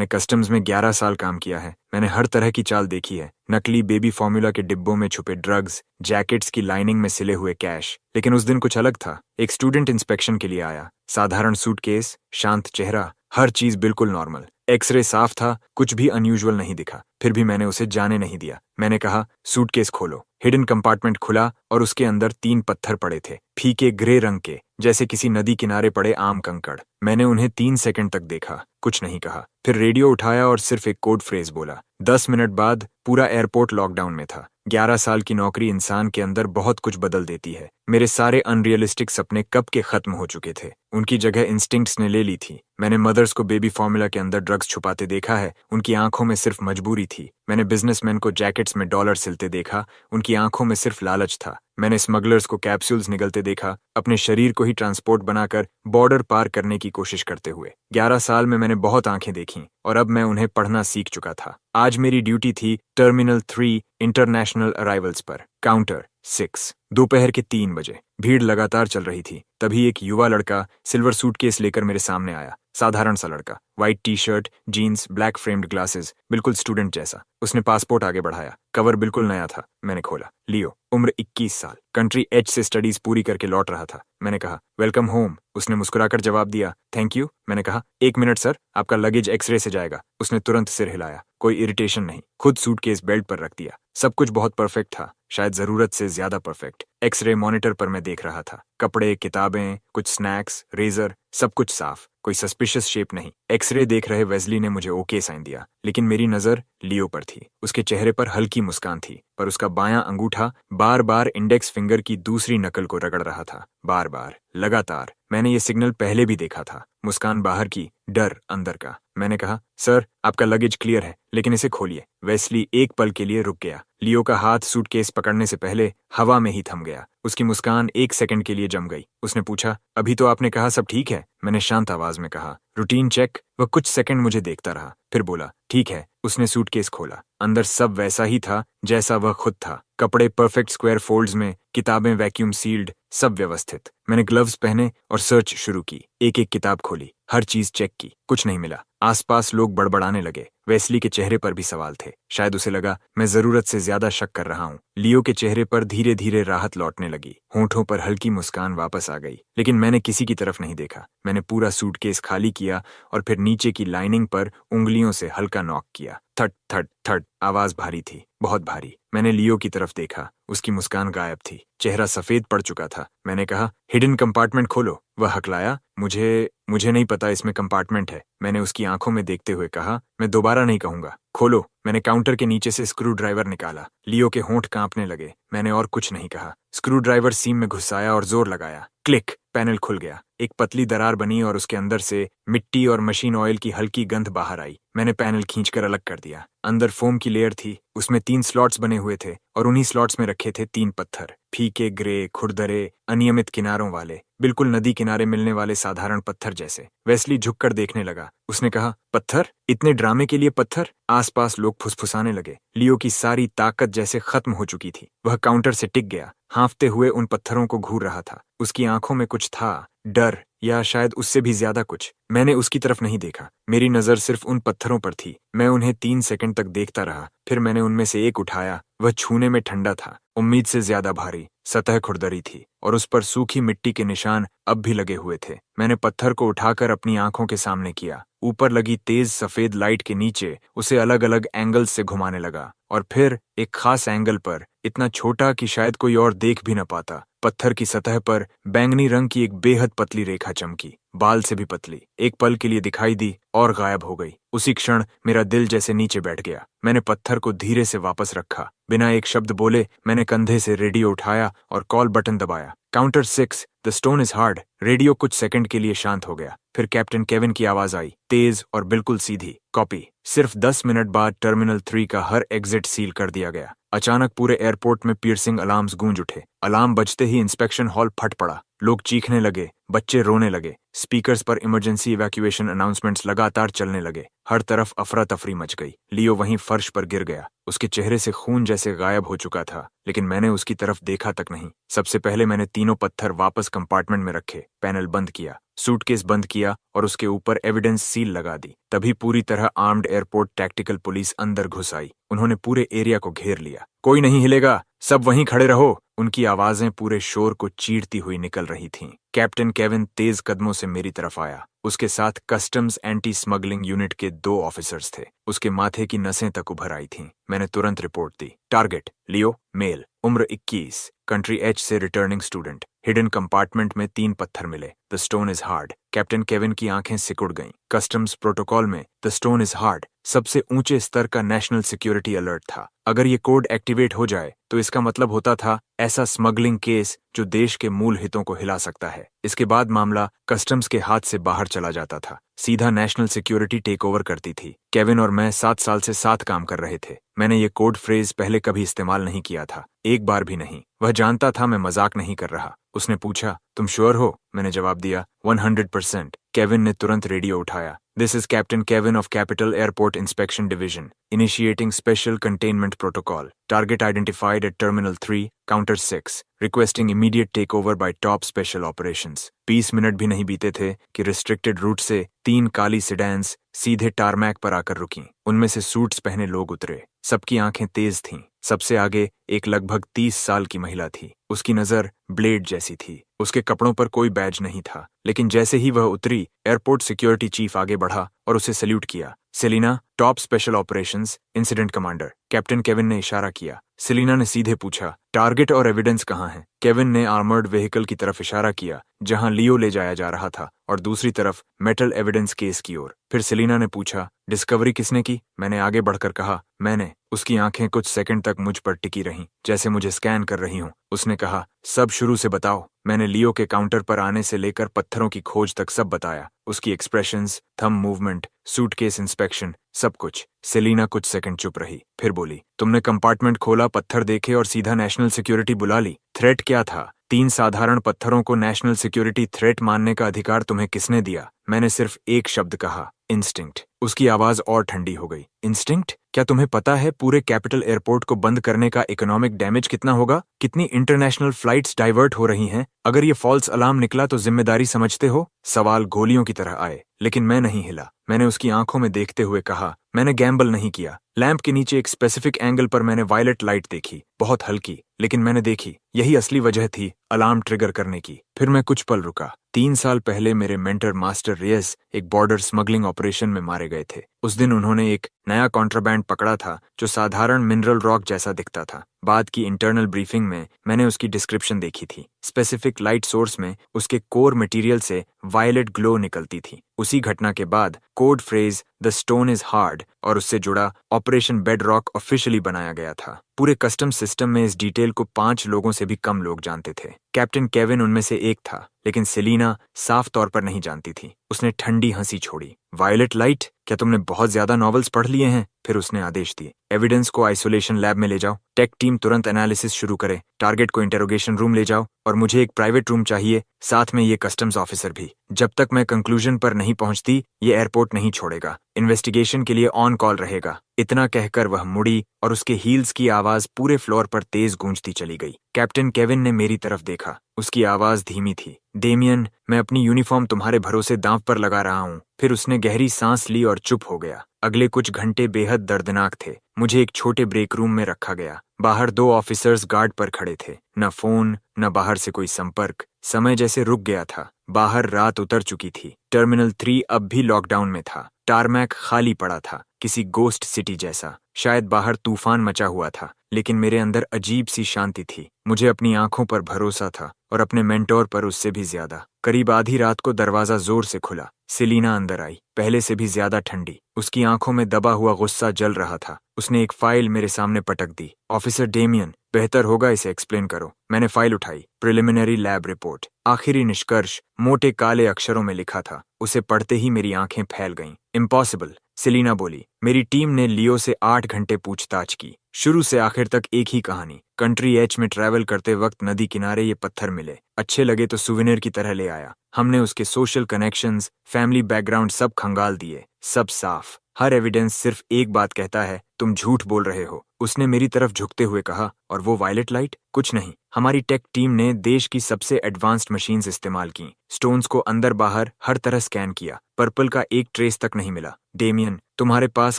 मैंने कस्टम्स में 11 साल काम किया है। मैंने हर तरह की चाल देखी है। नकली बेबी फॉर्मूला के डिब्बों में छुपे ड्रग्स, जैकेट्स की लाइनिंग में सिले हुए कैश। लेकिन उस दिन कुछ अलग था। एक स्टूडेंट इंस्पेक्शन के लिए आया। साधारण सूटकेस, शांत चेहरा, हर चीज बिल्कुल नॉर्मल। एक्सरे साफ था, कुछ भी अनयूजुअल नहीं दिखा। फिर भी मैंने उसे जाने नहीं दिया। मैंने कहा, सूटकेस खोलो। हिडन कंपार्टमेंट खुला और उसके अंदर 3 पत्थर पड़े थे, फीके ग्रे रंग के, जैसे किसी नदी किनारे पड़े आम कंकड़। मैंने उन्हें 3 सेकंड तक देखा, कुछ नहीं कहा। फिर रेडियो उठाया और सिर्फ एक कोड फ्रेज बोला। 10 मिनट बाद पूरा एयरपोर्ट लॉकडाउन में था। 11 साल की नौकरी इंसान के अंदर बहुत कुछ बदल देती है। मेरे सारे अनरियलिस्टिक सपने कब के खत्म हो चुके थे। उनकी जगह इंस्टिंक्ट्स ने ले ली थी। मैंने मदर्स को बेबी फॉर्मूला के अंदर ड्रग्स छुपाते देखा है, उनकी आंखों में सिर्फ मजबूरी थी। मैंने बिजनेसमैन को जैकेट्स में डॉलर सिलते देखा, उनकी आंखों में सिर्फ लालच था। मैंने स्मगलर्स को कैप्सूल्स निगलते देखा, अपने शरीर को ही ट्रांसपोर्ट बनाकर बॉर्डर पार करने की कोशिश करते हुए। 11 साल में मैंने बहुत आंखें देखीं और अब मैं उन्हें पढ़ना सीख चुका था। आज मेरी ड्यूटी थी टर्मिनल 3 इंटरनेशनल अराइवल्स पर, काउंटर 6। दोपहर के 3 बजे। भीड़ लगातार चल रही थी। तभी एक युवा लड़का सिल्वर सूटकेस लेकर मेरे सामने आया। साधारण सा लड़का, white T shirt, jeans, black framed glasses, बिल्कुल स्टूडेंट जैसा। उसने पासपोर्ट आगे बढ़ाया। कवर बिल्कुल नया था। मैंने खोला। लियो, उम्र 21 साल, कंट्री एच से स्टडीज पूरी करके लौट रहा था। मैंने कहा, वेलकम होम। उसने मुस्कुराकर जवाब दिया, थैंक यू। मैंने कहा, 1 मिनट सर, आपका लगेज एक्सरे से जाएगा। उसने तुरंत सिर हिलाया। कोई इरिटेशन नहीं। खुद सूटकेस बेल्ट पर रख दिया। सब कुछ बहुत परफेक्ट था, शायद जरूरत से ज्यादा परफेक्ट। एक्सरे मॉनिटर पर मैं देख रहा था। कपड़े, किताबें, कुछ स्नैक्स, रेजर, सब कुछ साफ। कोई सस्पिशियस शेप नहीं। एक्सरे देख रहे वेस्ली ने मुझे ओके साइन दिया, लेकिन मेरी नजर लियो पर थी। उसके चेहरे पर हल्की मुस्कान थी, पर उसका बायां अंगूठा बार बार इंडेक्स फिंगर की दूसरी नकल को रगड़ रहा था। बार बार, लगातार। मैंने ये सिग्नल पहले भी देखा था। मुस्कान बाहर की, डर अंदर का। मैंने कहा, सर, आपका लगेज क्लियर है, लेकिन इसे खोलिए। वेस्ली एक पल के लिए रुक गया। लियो का हाथ सूटकेस पकड़ने से पहले हवा में ही थम गया। उसकी मुस्कान 1 सेकंड के लिए जम गई। उसने पूछा, अभी तो आपने कहा सब ठीक है। मैंने शांत आवाज में कहा, रूटीन चेक। वह कुछ सेकंड मुझे देखता रहा, फिर बोला, ठीक है। उसने सूटकेस खोला। अंदर सब वैसा ही था जैसा वह खुद था। कपड़े परफेक्ट स्क्वायर फोल्ड्स में, किताबें वैक्यूम सील्ड, सब व्यवस्थित। मैंने ग्लव्स पहने और सर्च शुरू की। एक एक किताब खोली, हर चीज चेक की, कुछ नहीं मिला। आसपास लोग बड़बड़ाने लगे। वेस्ली के चेहरे पर भी सवाल थे। शायद उसे लगा मैं जरूरत से ज्यादा शक कर रहा हूँ। लियो के चेहरे पर धीरे धीरे राहत लौटने लगी। होंठों पर हल्की मुस्कान वापस आ गई, लेकिन मैंने किसी की तरफ नहीं देखा। मैंने पूरा सूटकेस खाली किया और फिर नीचे की लाइनिंग पर उंगलियों से हल्का नॉक किया। थट थट थट, आवाज भारी थी, बहुत भारी। मैंने लियो की तरफ देखा। उसकी मुस्कान गायब थी, चेहरा सफेद पड़ चुका था। मैंने कहा, हिडन कंपार्टमेंट खोलो। वह हकलाया, मुझे नहीं पता इसमें कंपार्टमेंट है। मैंने उसकी आंखों में देखते हुए कहा, मैं दोबारा नहीं कहूंगा, खोलो। मैंने काउंटर के नीचे से स्क्रू ड्राइवर निकाला। लियो के होंठ कांपने लगे। मैंने और कुछ नहीं कहा। स्क्रू ड्राइवर सीम में घुसाया और जोर लगाया। क्लिक, पैनल खुल गया। एक पतली दरार बनी और उसके अंदर से मिट्टी और मशीन ऑयल की हल्की गंध बाहर आई। मैंने पैनल खींचकर अलग कर दिया। अंदर फोम की लेयर थी, उसमें 3 स्लॉट्स बने हुए थे और उन्हीं स्लॉट्स में रखे थे 3 पत्थर, फीके ग्रे, खुरदरे, अनियमित किनारों वाले, बिल्कुल नदी किनारे मिलने वाले साधारण पत्थर जैसे। वेस्ली झुककर देखने लगा। उसने कहा, पत्थर? इतने ड्रामे के लिए पत्थर? आसपास लोग फुसफुसाने लगे। लियो की सारी ताकत जैसे खत्म हो चुकी थी। वह काउंटर से टिक गया, हाँफते हुए उन पत्थरों को घूर रहा था। उसकी आंखों में कुछ था, डर, या शायद उससे भी ज्यादा कुछ। मैंने उसकी तरफ नहीं देखा। मेरी नजर सिर्फ उन पत्थरों पर थी। मैं उन्हें 3 सेकंड तक देखता रहा। फिर मैंने उनमें से एक उठाया। वह छूने में ठंडा था, उम्मीद से ज्यादा भारी। सतह खुरदरी थी और उस पर सूखी मिट्टी के निशान अब भी लगे हुए थे। मैंने पत्थर को उठाकर अपनी आंखों के सामने किया। ऊपर लगी तेज सफेद लाइट के नीचे उसे अलग अलग एंगल्स से घुमाने लगा और फिर एक खास एंगल पर, इतना छोटा कि शायद कोई और देख भी न पाता, पत्थर की सतह पर बैंगनी रंग की एक बेहद पतली रेखा चमकी, बाल से भी पतली। एक पल के लिए दिखाई दी और गायब हो गई। उसी क्षण मेरा दिल जैसे नीचे बैठ गया। मैंने पत्थर को धीरे से वापस रखा। बिना एक शब्द बोले मैंने कंधे से रेडियो उठाया और कॉल बटन दबाया। Counter 6, the stone is hard. Radio कुछ सेकंड के लिए शांत हो गया। फिर कैप्टन केविन की आवाज आई, तेज और बिल्कुल सीधी, कॉपी। सिर्फ 10 मिनट बाद टर्मिनल 3 का हर एग्जिट सील कर दिया गया। अचानक पूरे एयरपोर्ट में पियर्सिंग अलार्म्स गूंज उठे। अलार्म बजते ही इंस्पेक्शन हॉल फट पड़ा। लोग चीखने लगे, बच्चे रोने लगे। स्पीकर्स पर इमरजेंसी इवैक्यूएशन अनाउंसमेंट्स लगातार चलने लगे। हर तरफ अफरा तफरी मच गई। लियो वहीं फर्श पर गिर गया। उसके चेहरे से खून जैसे गायब हो चुका था, लेकिन मैंने उसकी तरफ देखा तक नहीं। सबसे पहले मैंने तीनों पत्थर वापस कंपार्टमेंट में रखे, पैनल बंद किया। सूटकेस बंद किया और उसके ऊपर एविडेंस सील लगा दी। तभी पूरी तरह आर्म्ड एयरपोर्ट टैक्टिकल पुलिस अंदर घुस आई। उन्होंने पूरे एरिया को घेर लिया। कोई नहीं हिलेगा, सब वहीं खड़े रहो। उनकी आवाजें पूरे शोर को चीरती हुई निकल रही थीं। कैप्टन केविन तेज कदमों से मेरी तरफ आया। उसके साथ कस्टम्स एंटी स्मगलिंग यूनिट के 2 ऑफिसर्स थे। उसके माथे की नसें तक उभर आई थीं। मैंने तुरंत रिपोर्ट दी। टारगेट लियो, मेल, उम्र 21, कंट्री एच से रिटर्निंग स्टूडेंट। हिडन कंपार्टमेंट में 3 पत्थर मिले। The stone is hard. Captain Kevin की आंखें सिकुड़ गईं। कस्टम्स प्रोटोकॉल में द स्टोन इज हार्ड सबसे ऊंचे स्तर का नेशनल सिक्योरिटी अलर्ट था। अगर ये कोड एक्टिवेट हो जाए तो इसका मतलब होता था ऐसा स्मगलिंग केस जो देश के मूल हितों को हिला सकता है। इसके बाद मामला कस्टम्स के हाथ से बाहर चला जाता था, सीधा नेशनल सिक्योरिटी टेक ओवर करती थी। केविन और मैं 7 साल से साथ काम कर रहे थे। मैंने ये कोड फ्रेज पहले कभी इस्तेमाल नहीं किया था, एक बार भी नहीं। वह जानता था मैं मजाक नहीं कर रहा। उसने पूछा, तुम श्योर हो? मैंने जवाब दिया, 100%। केविन ने तुरंत रेडियो उठाया। This is Captain Kevin of Capital Airport Inspection Division, initiating special containment protocol. Target identified at Terminal 3, Counter 6, requesting immediate takeover by Top Special Operations. 20 minute भी नहीं बीते थे कि रिस्ट्रिक्टेड रूट से 3 काली सिडैन्स सीधे टारमैक पर आकर रुकीं। उनमें से सूट्स पहने लोग उतरे। सबकी आंखें तेज थीं। सबसे आगे एक लगभग 30 साल की महिला थी। उसकी नजर ब्लेड जैसी थी। उसके कपड़ों पर कोई बैज नहीं था, लेकिन जैसे ही वह उतरी, एयरपोर्ट सिक्योरिटी चीफ आगे बढ़ा और उसे सैल्यूट किया। Selina, top special operations incident commander. Captain Kevin ने इशारा किया। सेलिना ने सीधे पूछा, टारगेट और एविडेंस कहाँ हैं? केविन ने आर्मर्ड व्हीकल की तरफ इशारा किया, जहां लियो ले जाया जा रहा था, और दूसरी तरफ मेटल एविडेंस केस की ओर। फिर सेलिना ने पूछा, डिस्कवरी किसने की? मैंने आगे बढ़कर कहा, मैंने। उसकी आंखें कुछ सेकंड तक मुझ पर टिकी रहीं, जैसे मुझे स्कैन कर रही हूं। उसने कहा, सब शुरू से बताओ। मैंने लियो के काउंटर पर आने से लेकर पत्थरों की खोज तक सब बताया। उसकी expressions, thumb movement, suitcase inspection, सब कुछ। सेलिना कुछ सेकंड चुप रही, फिर बोली, तुमने कंपार्टमेंट खोला, पत्थर देखे और सीधा नेशनल सिक्योरिटी बुला ली। थ्रेट क्या था? 3 साधारण पत्थरों को नेशनल सिक्योरिटी थ्रेट मानने का अधिकार तुम्हें किसने दिया? मैंने सिर्फ एक शब्द कहा, इंस्टिंक्ट। उसकी आवाज और ठंडी हो गई। इंस्टिंक्ट? क्या तुम्हें पता है पूरे कैपिटल एयरपोर्ट को बंद करने का इकोनॉमिक डैमेज कितना होगा? कितनी इंटरनेशनल फ्लाइट्स डाइवर्ट हो रही हैं? अगर ये फॉल्स अलार्म निकला तो जिम्मेदारी समझते हो? सवाल गोलियों की तरह आए, लेकिन मैं नहीं हिला। मैंने उसकी आंखों में देखते हुए कहा, मैंने गैम्बल नहीं किया। लैंप के नीचे एक स्पेसिफिक एंगल पर मैंने वायलेट लाइट देखी, बहुत हल्की, लेकिन मैंने देखी। यही असली वजह थी अलार्म ट्रिगर करने की। फिर मैं कुछ पल रुका। 3 साल पहले मेरे मेंटर मास्टर रेस एक बॉर्डर स्मगलिंग ऑपरेशन में मारे गए थे। उस दिन उन्होंने एक नया कॉन्ट्राबैंड पकड़ा था जो साधारण मिनरल रॉक जैसा दिखता था। बाद की इंटरनल ब्रीफिंग में मैंने उसकी डिस्क्रिप्शन देखी थी। स्पेसिफिक लाइट सोर्स में उसके कोर मटेरियल से वायलेट ग्लो निकलती थी। उसी घटना के बाद code phrase the stone is hard और उससे जुड़ा ऑपरेशन बेड रॉक ऑफिशियली बनाया गया था। पूरे कस्टम सिस्टम में इस डिटेल को 5 लोगों से भी कम लोग जानते थे। कैप्टन केविन उनमें से एक था, लेकिन सेलिना साफ तौर पर नहीं जानती थी। उसने ठंडी हंसी छोड़ी। Violet light? क्या तुमने बहुत ज्यादा नॉवेल्स पढ़ लिए हैं? फिर उसने आदेश दिए, एविडेंस को आइसोलेशन लैब में ले जाओ। टेक टीम तुरंत एनालिसिस शुरू करे। टारगेट को इंटेरोगेशन रूम ले जाओ, और मुझे एक प्राइवेट रूम चाहिए, साथ में ये कस्टम्स ऑफिसर भी। जब तक मैं कंक्लूजन पर नहीं पहुंचती, ये एयरपोर्ट नहीं छोड़ेगा। इन्वेस्टिगेशन के लिए ऑन कॉल रहेगा। इतना कहकर वह मुड़ी और उसके हील्स की आवाज पूरे फ्लोर पर तेज गूंजती चली गई। कैप्टन केविन ने मेरी तरफ देखा। उसकी आवाज धीमी थी। डेमियन, मैं अपनी यूनिफॉर्म तुम्हारे भरोसे दांव पर लगा रहा हूँ। फिर उसने गहरी सांस ली और चुप हो गया। अगले कुछ घंटे बेहद दर्दनाक थे। मुझे एक छोटे ब्रेक रूम में रखा गया। बाहर 2 ऑफिसर्स गार्ड पर खड़े थे। न फोन, न बाहर से कोई संपर्क। समय जैसे रुक गया था। बाहर रात उतर चुकी थी। टर्मिनल 3 अब भी लॉकडाउन में था। टारमैक खाली पड़ा था, किसी गोस्ट सिटी जैसा। शायद बाहर तूफान मचा हुआ था, लेकिन मेरे अंदर अजीब सी शांति थी। मुझे अपनी आंखों पर भरोसा था और अपने मेंटोर पर उससे भी ज्यादा। करीब आधी रात को दरवाजा जोर से खुला। सेलिना अंदर आई, पहले से भी ज्यादा ठंडी। उसकी आंखों में दबा हुआ गुस्सा जल रहा था। उसने एक फाइल मेरे सामने पटक दी। ऑफिसर डेमियन, बेहतर होगा इसे एक्सप्लेन करो। मैंने फाइल उठाई। Preliminary lab report. आखिरी निष्कर्ष मोटे काले अक्षरों में लिखा था। उसे पढ़ते ही मेरी आंखें फैल गईं। इम्पॉसिबल, सेलिना बोली। मेरी टीम ने लियो से 8 घंटे पूछताछ की। शुरू से आखिर तक एक ही कहानी। कंट्री एच में ट्रैवल करते वक्त नदी किनारे ये पत्थर मिले। अच्छे लगे तो सुवेनिर की तरह ले आया। हमने उसके सोशल कनेक्शंस, फैमिली बैकग्राउंड सब खंगाल दिए। सब साफ। हर एविडेंस सिर्फ एक बात कहता है, तुम झूठ बोल रहे हो, उसने मेरी तरफ झुकते हुए कहा। और वो वायलेट लाइट? कुछ नहीं, हमारी टेक टीम ने देश की सबसे एडवांस्ड मशीन्स इस्तेमाल की, स्टोन्स को अंदर बाहर हर तरह स्कैन किया, पर्पल का एक ट्रेस तक नहीं मिला। डेमियन, तुम्हारे पास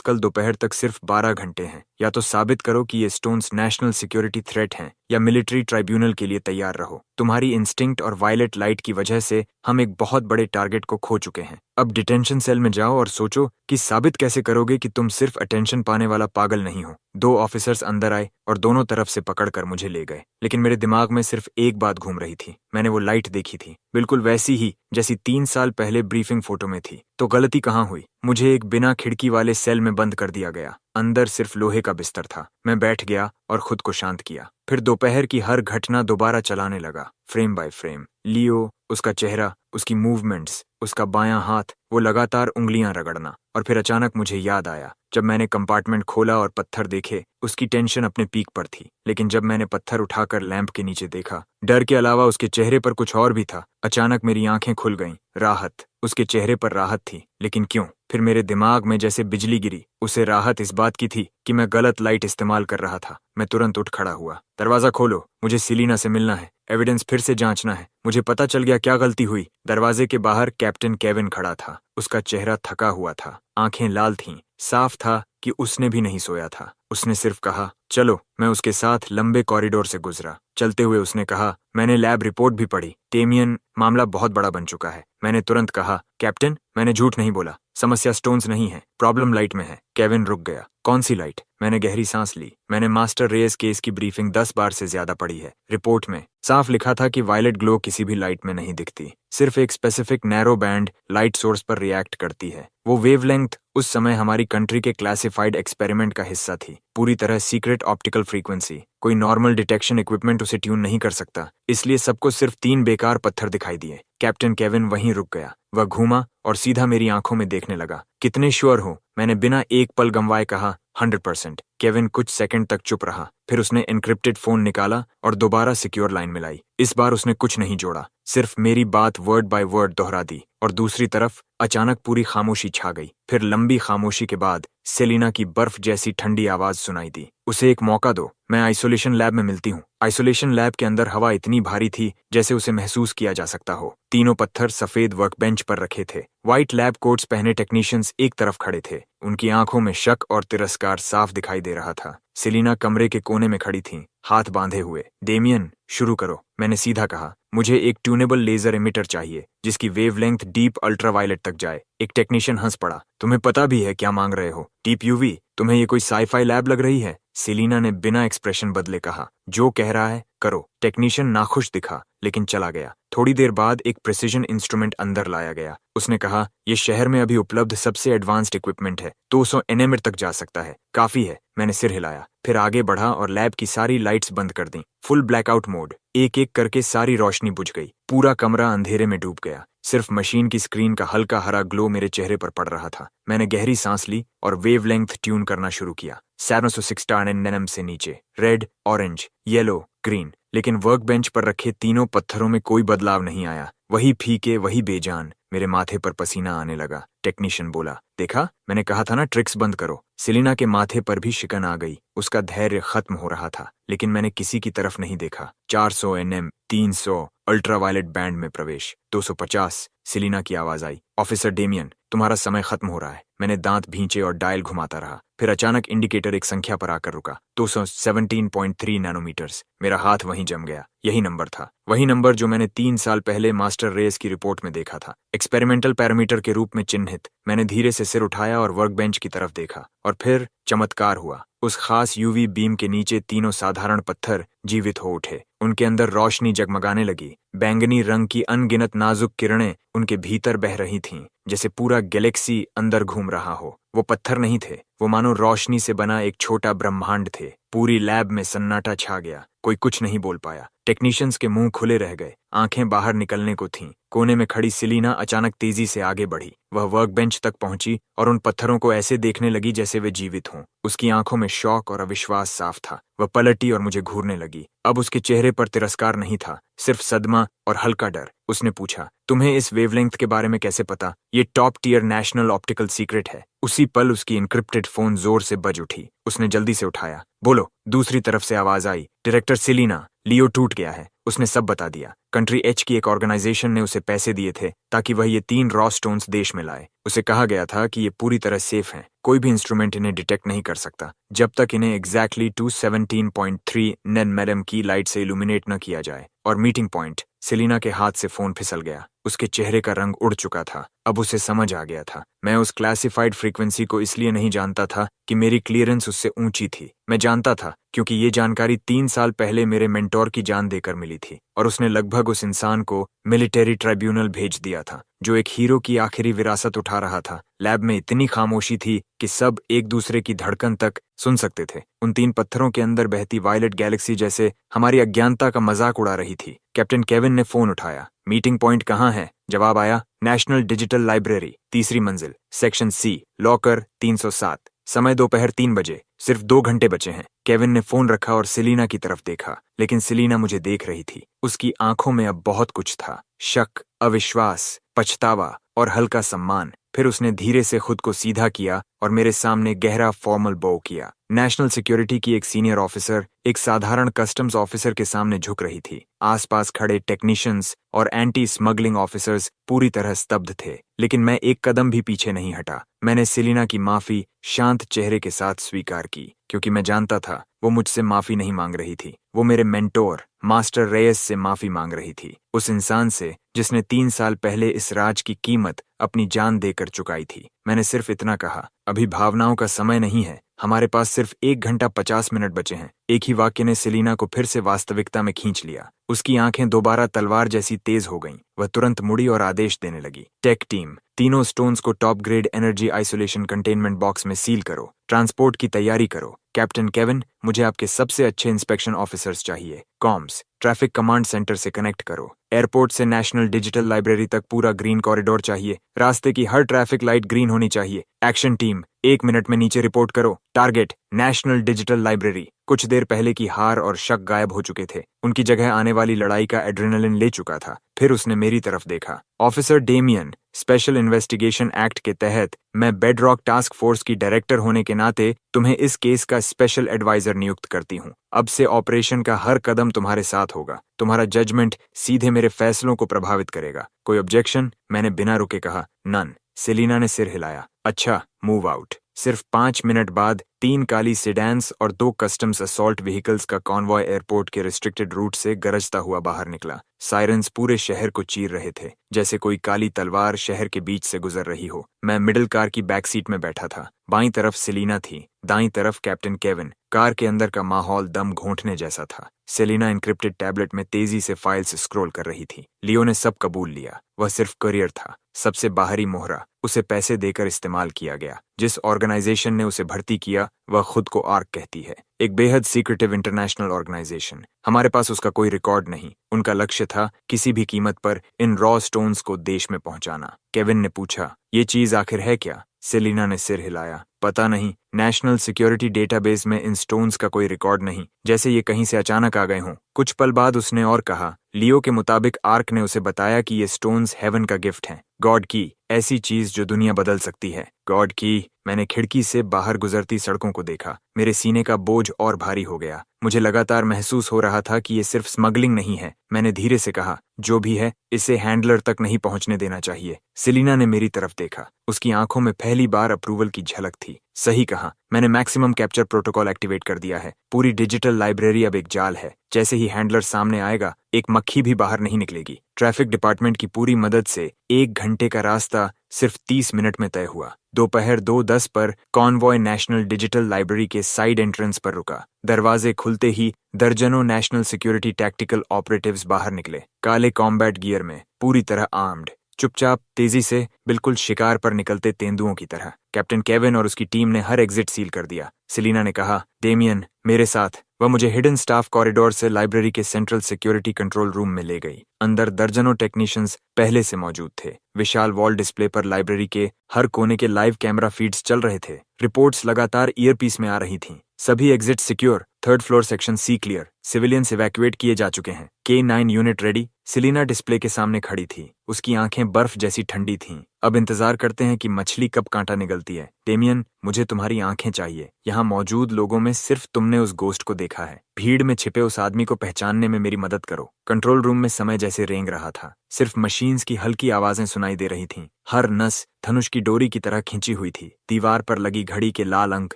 कल दोपहर तक सिर्फ 12 घंटे हैं। या तो साबित करो कि ये स्टोन्स नेशनल सिक्योरिटी थ्रेट हैं, या मिलिट्री ट्राइब्यूनल के लिए तैयार रहो। तुम्हारी इंस्टिंक्ट और वायलेट लाइट की वजह से हम एक बहुत बड़े टारगेट को खो चुके हैं। अब डिटेंशन सेल में जाओ और सोचो कि साबित कैसे करोगे कि तुम सिर्फ अटेंशन पाने वाला पागल नहीं हो। 2 ऑफिसर्स अंदर आए और दोनों तरफ से पकड़कर मुझे ले गए, लेकिन मेरे दिमाग में सिर्फ एक बात घूम रही थी। मैंने वो लाइट देखी थी, बिल्कुल वैसी ही जैसी 3 साल पहले ब्रीफिंग फोटो में थी। तो गलती कहाँ हुई? मुझे एक बिना खिड़की वाले सेल में बंद कर दिया गया। अंदर सिर्फ लोहे का बिस्तर था। मैं बैठ गया और खुद को शांत किया। फिर दोपहर की हर घटना दोबारा चलाने लगा, फ्रेम बाय फ्रेम। लियो, उसका चेहरा, उसकी मूवमेंट्स, उसका बायां हाथ, वो लगातार उंगलियां रगड़ना। और फिर अचानक मुझे याद आया, जब मैंने कंपार्टमेंट खोला और पत्थर देखे, उसकी टेंशन अपने पीक पर थी। लेकिन जब मैंने पत्थर उठाकर लैंप के नीचे देखा, डर के अलावा उसके चेहरे पर कुछ और भी था। अचानक मेरी आंखें खुल गईं। राहत, उसके चेहरे पर राहत थी, लेकिन क्यों? फिर मेरे दिमाग में जैसे बिजली गिरी। उसे राहत इस बात की थी कि मैं गलत लाइट इस्तेमाल कर रहा था। मैं तुरंत उठ खड़ा हुआ। दरवाजा खोलो, मुझे सेलिना से मिलना है, एविडेंस फिर से जांचना है। मुझे पता चल गया क्या गलती हुई। दरवाजे के बाहर कैप्टन केविन खड़ा था। उसका चेहरा थका हुआ था, आंखें लाल थीं। साफ था कि उसने भी नहीं सोया था। उसने सिर्फ कहा, चलो। मैं उसके साथ लंबे कॉरिडोर से गुजरा। चलते हुए उसने कहा, मैंने लैब रिपोर्ट भी पढ़ी। डेमियन, मामला बहुत बड़ा बन चुका है। मैंने तुरंत कहा, कैप्टन, मैंने झूठ नहीं बोला। समस्या स्टोन्स नहीं है, प्रॉब्लम लाइट में है। केविन रुक गया। कौन सी लाइट? मैंने गहरी सांस ली। मैंने मास्टर रेस केस की ब्रीफिंग 10 बार से ज्यादा पढ़ी है। रिपोर्ट में साफ लिखा था कि वायलेट ग्लो किसी भी लाइट में नहीं दिखती, सिर्फ एक specific narrow band light source पर रिएक्ट करती है। वो वेवलेंथ उस समय हमारी कंट्री के क्लासिफाइड एक्सपेरिमेंट का हिस्सा थी, पूरी तरह सीक्रेट ऑप्टिकल फ्रीक्वेंसी। कोई नॉर्मल डिटेक्शन इक्विपमेंट उसे ट्यून नहीं कर सकता। इसलिए सबको सिर्फ 3 बेकार पत्थर दिखाई दिए। कैप्टन केविन वहीं रुक गया। वह घूमा और सीधा मेरी आंखों में देखने लगा। कितने श्योर हो? मैंने बिना एक पल गंवाए कहा, 100%। केविन कुछ सेकंड तक चुप रहा। फिर उसने एन्क्रिप्टेड फोन निकाला और दोबारा सिक्योर लाइन मिलाई। इस बार उसने कुछ नहीं जोड़ा, सिर्फ मेरी बात वर्ड बाय वर्ड दोहरा दी। और दूसरी तरफ अचानक पूरी खामोशी छा गई। फिर लंबी खामोशी के बाद सेलिना की बर्फ जैसी ठंडी आवाज सुनाई दी, उसे एक मौका दो, मैं आइसोलेशन लैब में मिलती हूँ। आइसोलेशन लैब के अंदर हवा इतनी भारी थी जैसे उसे महसूस किया जा सकता हो। तीनों पत्थर सफेद वर्कबेंच पर रखे थे। व्हाइट लैब कोट्स पहने टेक्नीशियंस एक तरफ खड़े थे। उनकी आंखों में शक और तिरस्कार साफ दिखाई दे रहा था। सेलिना कमरे के कोने में खड़ी थी, हाथ बांधे हुए। डेमियन, शुरू करो, मैंने सीधा कहा। मुझे एक ट्यूनेबल लेजर एमिटर चाहिए जिसकी वेवलेंथ डीप अल्ट्रावायलेट तक जाए। एक टेक्नीशियन हंस पड़ा। तुम्हें पता भी है क्या मांग रहे हो? Deep UV? तुम्हें ये कोई साईफाई लैब लग रही है? सेलिना ने बिना एक्सप्रेशन बदले कहा, जो कह रहा है करो। टेक्नीशियन नाखुश दिखा, लेकिन चला गया। थोड़ी देर बाद एक प्रिसिजन इंस्ट्रूमेंट अंदर लाया गया। उसने कहा, यह शहर में अभी उपलब्ध सबसे एडवांस्ड इक्विपमेंट है, 200 एनएमएर तक जा सकता है। काफी है। मैंने सिर हिलाया, फिर आगे बढ़ा और लैब की सारी लाइट्स बंद कर दी। Full blackout mode. एक एक करके सारी रोशनी बुझ गई। पूरा कमरा अंधेरे में डूब गया। सिर्फ मशीन की स्क्रीन का हल्का हरा ग्लो मेरे चेहरे पर पड़ रहा था। मैंने गहरी सांस ली और वेवलेंथ ट्यून करना शुरू किया। 760 nm से नीचे, रेड, ऑरेंज, येलो, ग्रीन। लेकिन वर्कबेंच पर रखे तीनों पत्थरों में कोई बदलाव नहीं आया। वही फीके, वही बेजान। मेरे माथे पर पसीना आने लगा। टेक्नीशियन बोला, देखा, मैंने कहा था ना, ट्रिक्स बंद करो। सेलिना के माथे पर भी शिकन आ गई। उसका धैर्य खत्म हो रहा था, लेकिन मैंने किसी की तरफ नहीं देखा। 400 nm, 300, अल्ट्रावायलेट बैंड में प्रवेश, 250। सेलिना की आवाज आई, ऑफिसर डेमियन, तुम्हारा समय खत्म हो रहा है। मैंने दांत भींचे और डायल घुमाता रहा। फिर अचानक इंडिकेटर एक संख्या पर आकर रुका, 217.3 नैनोमीटर्स। मेरा हाथ वहीं जम गया। यही नंबर था, वही नंबर जो मैंने 3 साल पहले मास्टर रेस की रिपोर्ट में देखा था, एक्सपेरिमेंटल पैरामीटर के रूप में चिन्हित। मैंने धीरे से सिर उठाया और वर्कबेंच की तरफ देखा, और फिर चमत्कार हुआ। उस खास यूवी बीम के नीचे तीनों साधारण पत्थर जीवित हो उठे। उनके अंदर रोशनी जगमगाने लगी। बैंगनी रंग की अनगिनत नाजुक किरणें उनके भीतर बह रही थीं, जैसे पूरा गैलेक्सी अंदर घूम रहा हो। वो पत्थर नहीं थे, वो मानो रोशनी से बना एक छोटा ब्रह्मांड थे। पूरी लैब में सन्नाटा छा गया। कोई कुछ नहीं बोल पाया। टेक्नीशियंस के मुंह खुले रह गए, आंखें बाहर निकलने को थीं। कोने में खड़ी सेलिना अचानक तेजी से आगे बढ़ी। वह वर्कबेंच तक पहुंची और उन पत्थरों को ऐसे देखने लगी जैसे वे जीवित हों। उसकी आंखों में शौक और अविश्वास साफ था। वह पलटी और मुझे घूरने लगी। अब उसके चेहरे पर तिरस्कार नहीं था, सिर्फ सदमा और हल्का डर। उसने पूछा, तुम्हें इस वेवलेंथ के बारे में कैसे पता? ये top tier national optical secret है। उसी पल उसकी इनक्रिप्टेड फोन जोर से बज उठी। उसने जल्दी से उठाया। बोलो। दूसरी तरफ से आवाज आई, डायरेक्टर सेलिना, लियो टूट गया है। उसने सब बता दिया। कंट्री एच की एक ऑर्गेनाइजेशन ने उसे पैसे दिए थे ताकि वह ये 3 रॉ स्टोन्स देश में लाए। उसे कहा गया था कि ये पूरी तरह सेफ हैं, कोई भी इंस्ट्रूमेंट इन्हें डिटेक्ट नहीं कर सकता जब तक इन्हें एग्जैक्टली 217.3 नैनोमीटर की लाइट से इल्यूमिनेट न किया जाए। और मीटिंग पॉइंट। सेलिना के हाथ से फोन फिसल गया। उसके चेहरे का रंग उड़ चुका था। अब उसे समझ आ गया था। मैं उस क्लासिफाइड फ्रीक्वेंसी को इसलिए नहीं जानता था कि मेरी क्लियरेंस उससे ऊंची थी। मैं जानता था क्योंकि ये जानकारी 3 साल पहले मेरे मेंटोर की जान देकर मिली थी और उसने लगभग उस इंसान को मिलिट्री ट्राइब्यूनल भेज दिया था जो एक हीरो की आखिरी विरासत उठा रहा था। लैब में इतनी खामोशी थी कि सब एक दूसरे की धड़कन तक सुन सकते थे। उन 3 पत्थरों के अंदर बहती वायलेट गैलेक्सी जैसे हमारी अज्ञानता का मजाक उड़ा रही थी। कैप्टन केविन ने फोन उठाया। मीटिंग पॉइंट कहाँ है? जवाब आया, नेशनल डिजिटल लाइब्रेरी, 3री मंजिल, सेक्शन सी, लॉकर 307। समय दोपहर 3 बजे। सिर्फ 2 घंटे बचे हैं। केविन ने फोन रखा और सेलिना की तरफ देखा, लेकिन सेलिना मुझे देख रही थी। उसकी आंखों में अब बहुत कुछ था, शक, अविश्वास, पछतावा और हल्का सम्मान। फिर उसने धीरे से खुद को सीधा किया और मेरे सामने गहरा फॉर्मल बो किया। नेशनल सिक्योरिटी की एक सीनियर ऑफिसर एक साधारण कस्टम्स ऑफिसर के सामने झुक रही थी। आसपास खड़े टेक्नीशियंस और एंटी स्मगलिंग ऑफिसर्स पूरी तरह स्तब्ध थे, लेकिन मैं एक कदम भी पीछे नहीं हटा। मैंने सेलिना की माफी शांत चेहरे के साथ स्वीकार की, क्योंकि मैं जानता था वो मुझसे माफी नहीं मांग रही थी। वो मेरे मेंटोर मास्टर रेयस से माफी मांग रही थी, उस इंसान से जिसने 3 साल पहले इस राज की कीमत अपनी जान देकर चुकाई थी। मैंने सिर्फ इतना कहा, अभी भावनाओं का समय नहीं है, हमारे पास सिर्फ 1 घंटा 50 मिनट बचे हैं। एक ही वाक्य ने सेलिना को फिर से वास्तविकता में खींच लिया। उसकी आंखें दोबारा तलवार जैसी तेज हो गईं। वह तुरंत मुड़ी और आदेश देने लगी, टेक टीम, तीनों स्टोन्स को top grade energy isolation containment box में सील करो, ट्रांसपोर्ट की तैयारी करो। कैप्टन केविन, मुझे आपके सबसे अच्छे इंस्पेक्शन ऑफिसर्स चाहिए। कॉम्स, ट्रैफिक कमांड सेंटर से कनेक्ट करो। एयरपोर्ट से नेशनल डिजिटल लाइब्रेरी तक पूरा ग्रीन कॉरिडोर चाहिए। रास्ते की हर ट्रैफिक लाइट ग्रीन होनी चाहिए। एक्शन टीम, 1 मिनट में नीचे रिपोर्ट करो। Target, national digital library. कुछ देर पहले की हार और शक गायब हो चुके थे। उनकी जगह आने वाली लड़ाई का एड्रेनलिन ले चुका था। फिर उसने मेरी तरफ देखा। Officer Damien, special investigation act के तहत मैं बेडरॉक टास्क फोर्स की डायरेक्टर होने के नाते तुम्हें इस केस का स्पेशल एडवाइजर नियुक्त करती हूँ। अब से ऑपरेशन का हर कदम तुम्हारे साथ होगा। तुम्हारा जजमेंट सीधे मेरे फैसलों को प्रभावित करेगा। कोई ऑब्जेक्शन? मैंने बिना रुके कहा, नन। सेलिना ने सिर हिलाया। अच्छा, मूव आउट। सिर्फ 5 मिनट बाद 3 काली सेडान्स और 2 कस्टम्स असॉल्ट व्हीकल्स का कॉन्वॉय एयरपोर्ट के रिस्ट्रिक्टेड रूट से गरजता हुआ बाहर निकला। सायरन्स पूरे शहर को चीर रहे थे, जैसे कोई काली तलवार शहर के बीच से गुजर रही हो। मैं मिडिल कार की बैक सीट में बैठा था। बाईं तरफ सेलिना थी, दाईं तरफ कैप्टन केविन। कार के अंदर का माहौल दम घोंटने जैसा था। सेलिना एन्क्रिप्टेड टैबलेट में तेजी से फाइल्स स्क्रॉल कर रही थी। लियो ने सब कबूल लिया। वह सिर्फ करियर था, सबसे बाहरी मोहरा। उसे पैसे देकर इस्तेमाल किया गया। जिस ऑर्गेनाइजेशन ने उसे भर्ती किया वह खुद को आर्क कहती है, एक बेहद सीक्रेटिव इंटरनेशनल ऑर्गेनाइजेशन। हमारे पास उसका कोई रिकॉर्ड नहीं। उनका लक्ष्य था किसी भी कीमत पर इन रॉ स्टोन्स को देश में पहुंचाना। केविन ने पूछा, ये चीज आखिर है क्या? सेलिना ने सिर हिलाया। पता नहीं, नेशनल सिक्योरिटी डेटाबेस में इन स्टोन्स का कोई रिकॉर्ड नहीं, जैसे ये कहीं से अचानक आ गए हों। कुछ पल बाद उसने और कहा, लियो के मुताबिक आर्क ने उसे बताया कि ये स्टोन्स हेवन का गिफ्ट हैं, गॉड की, ऐसी चीज जो दुनिया बदल सकती है। गॉड की। मैंने खिड़की से बाहर गुजरती सड़कों को देखा। मेरे सीने का बोझ और भारी हो गया। मुझे लगातार महसूस हो रहा था कि ये सिर्फ स्मगलिंग नहीं है। मैंने धीरे से कहा, जो भी है इसे हैंडलर तक नहीं पहुंचने देना चाहिए। सेलिना ने मेरी तरफ देखा। उसकी आंखों में पहली बार अप्रूवल की झलक थी। सही कहा, मैंने मैक्सिमम कैप्चर प्रोटोकॉल एक्टिवेट कर दिया है। पूरी डिजिटल लाइब्रेरी अब एक जाल है। जैसे ही हैंडलर सामने आएगा, एक मक्खी भी बाहर नहीं निकलेगी। ट्रैफिक डिपार्टमेंट की पूरी मदद से 1 घंटे का रास्ता सिर्फ 30 मिनट में तय हुआ। दोपहर 2:10 पर कॉन्वॉय नेशनल डिजिटल लाइब्रेरी के साइड एंट्रेंस पर रुका। दरवाजे खुलते ही दर्जनों नेशनल सिक्योरिटी टैक्टिकल ऑपरेटिव्स बाहर निकले, काले कॉम्बैट गियर में, पूरी तरह आर्म्ड, चुपचाप, तेजी से, बिल्कुल शिकार पर निकलते तेंदुओं की तरह। कैप्टन केविन और उसकी टीम ने हर एग्जिट सील कर दिया। सेलिना ने कहा, डेमियन, मेरे साथ। वह मुझे हिडन स्टाफ कॉरिडोर से लाइब्रेरी के सेंट्रल सिक्योरिटी कंट्रोल रूम में ले गई। अंदर दर्जनों टेक्नीशियंस पहले से मौजूद थे। विशाल वॉल डिस्प्ले पर लाइब्रेरी के हर कोने के लाइव कैमरा फीड्स चल रहे थे। रिपोर्ट्स लगातार ईयरपीस में आ रही थीं। सभी exit secure, 3rd floor section C clear, civilians evacuate किए जा चुके हैं। K9 unit ready, Selina display के सामने खड़ी थी। उसकी आंखें बर्फ जैसी ठंडी थीं। अब इंतजार करते हैं कि मछली कब कांटा निगलती है। डेमियन, मुझे तुम्हारी आंखें चाहिए। यहाँ मौजूद लोगों में सिर्फ तुमने उस गोस्ट को देखा है। भीड़ में छिपे उस आदमी को पहचानने में मेरी मदद करो। कंट्रोल रूम में समय जैसे रेंग रहा था। सिर्फ मशीन्स की हल्की आवाजें सुनाई दे रही थीं। हर नस धनुष की डोरी की तरह खींची हुई थी। दीवार पर लगी घड़ी के लाल अंक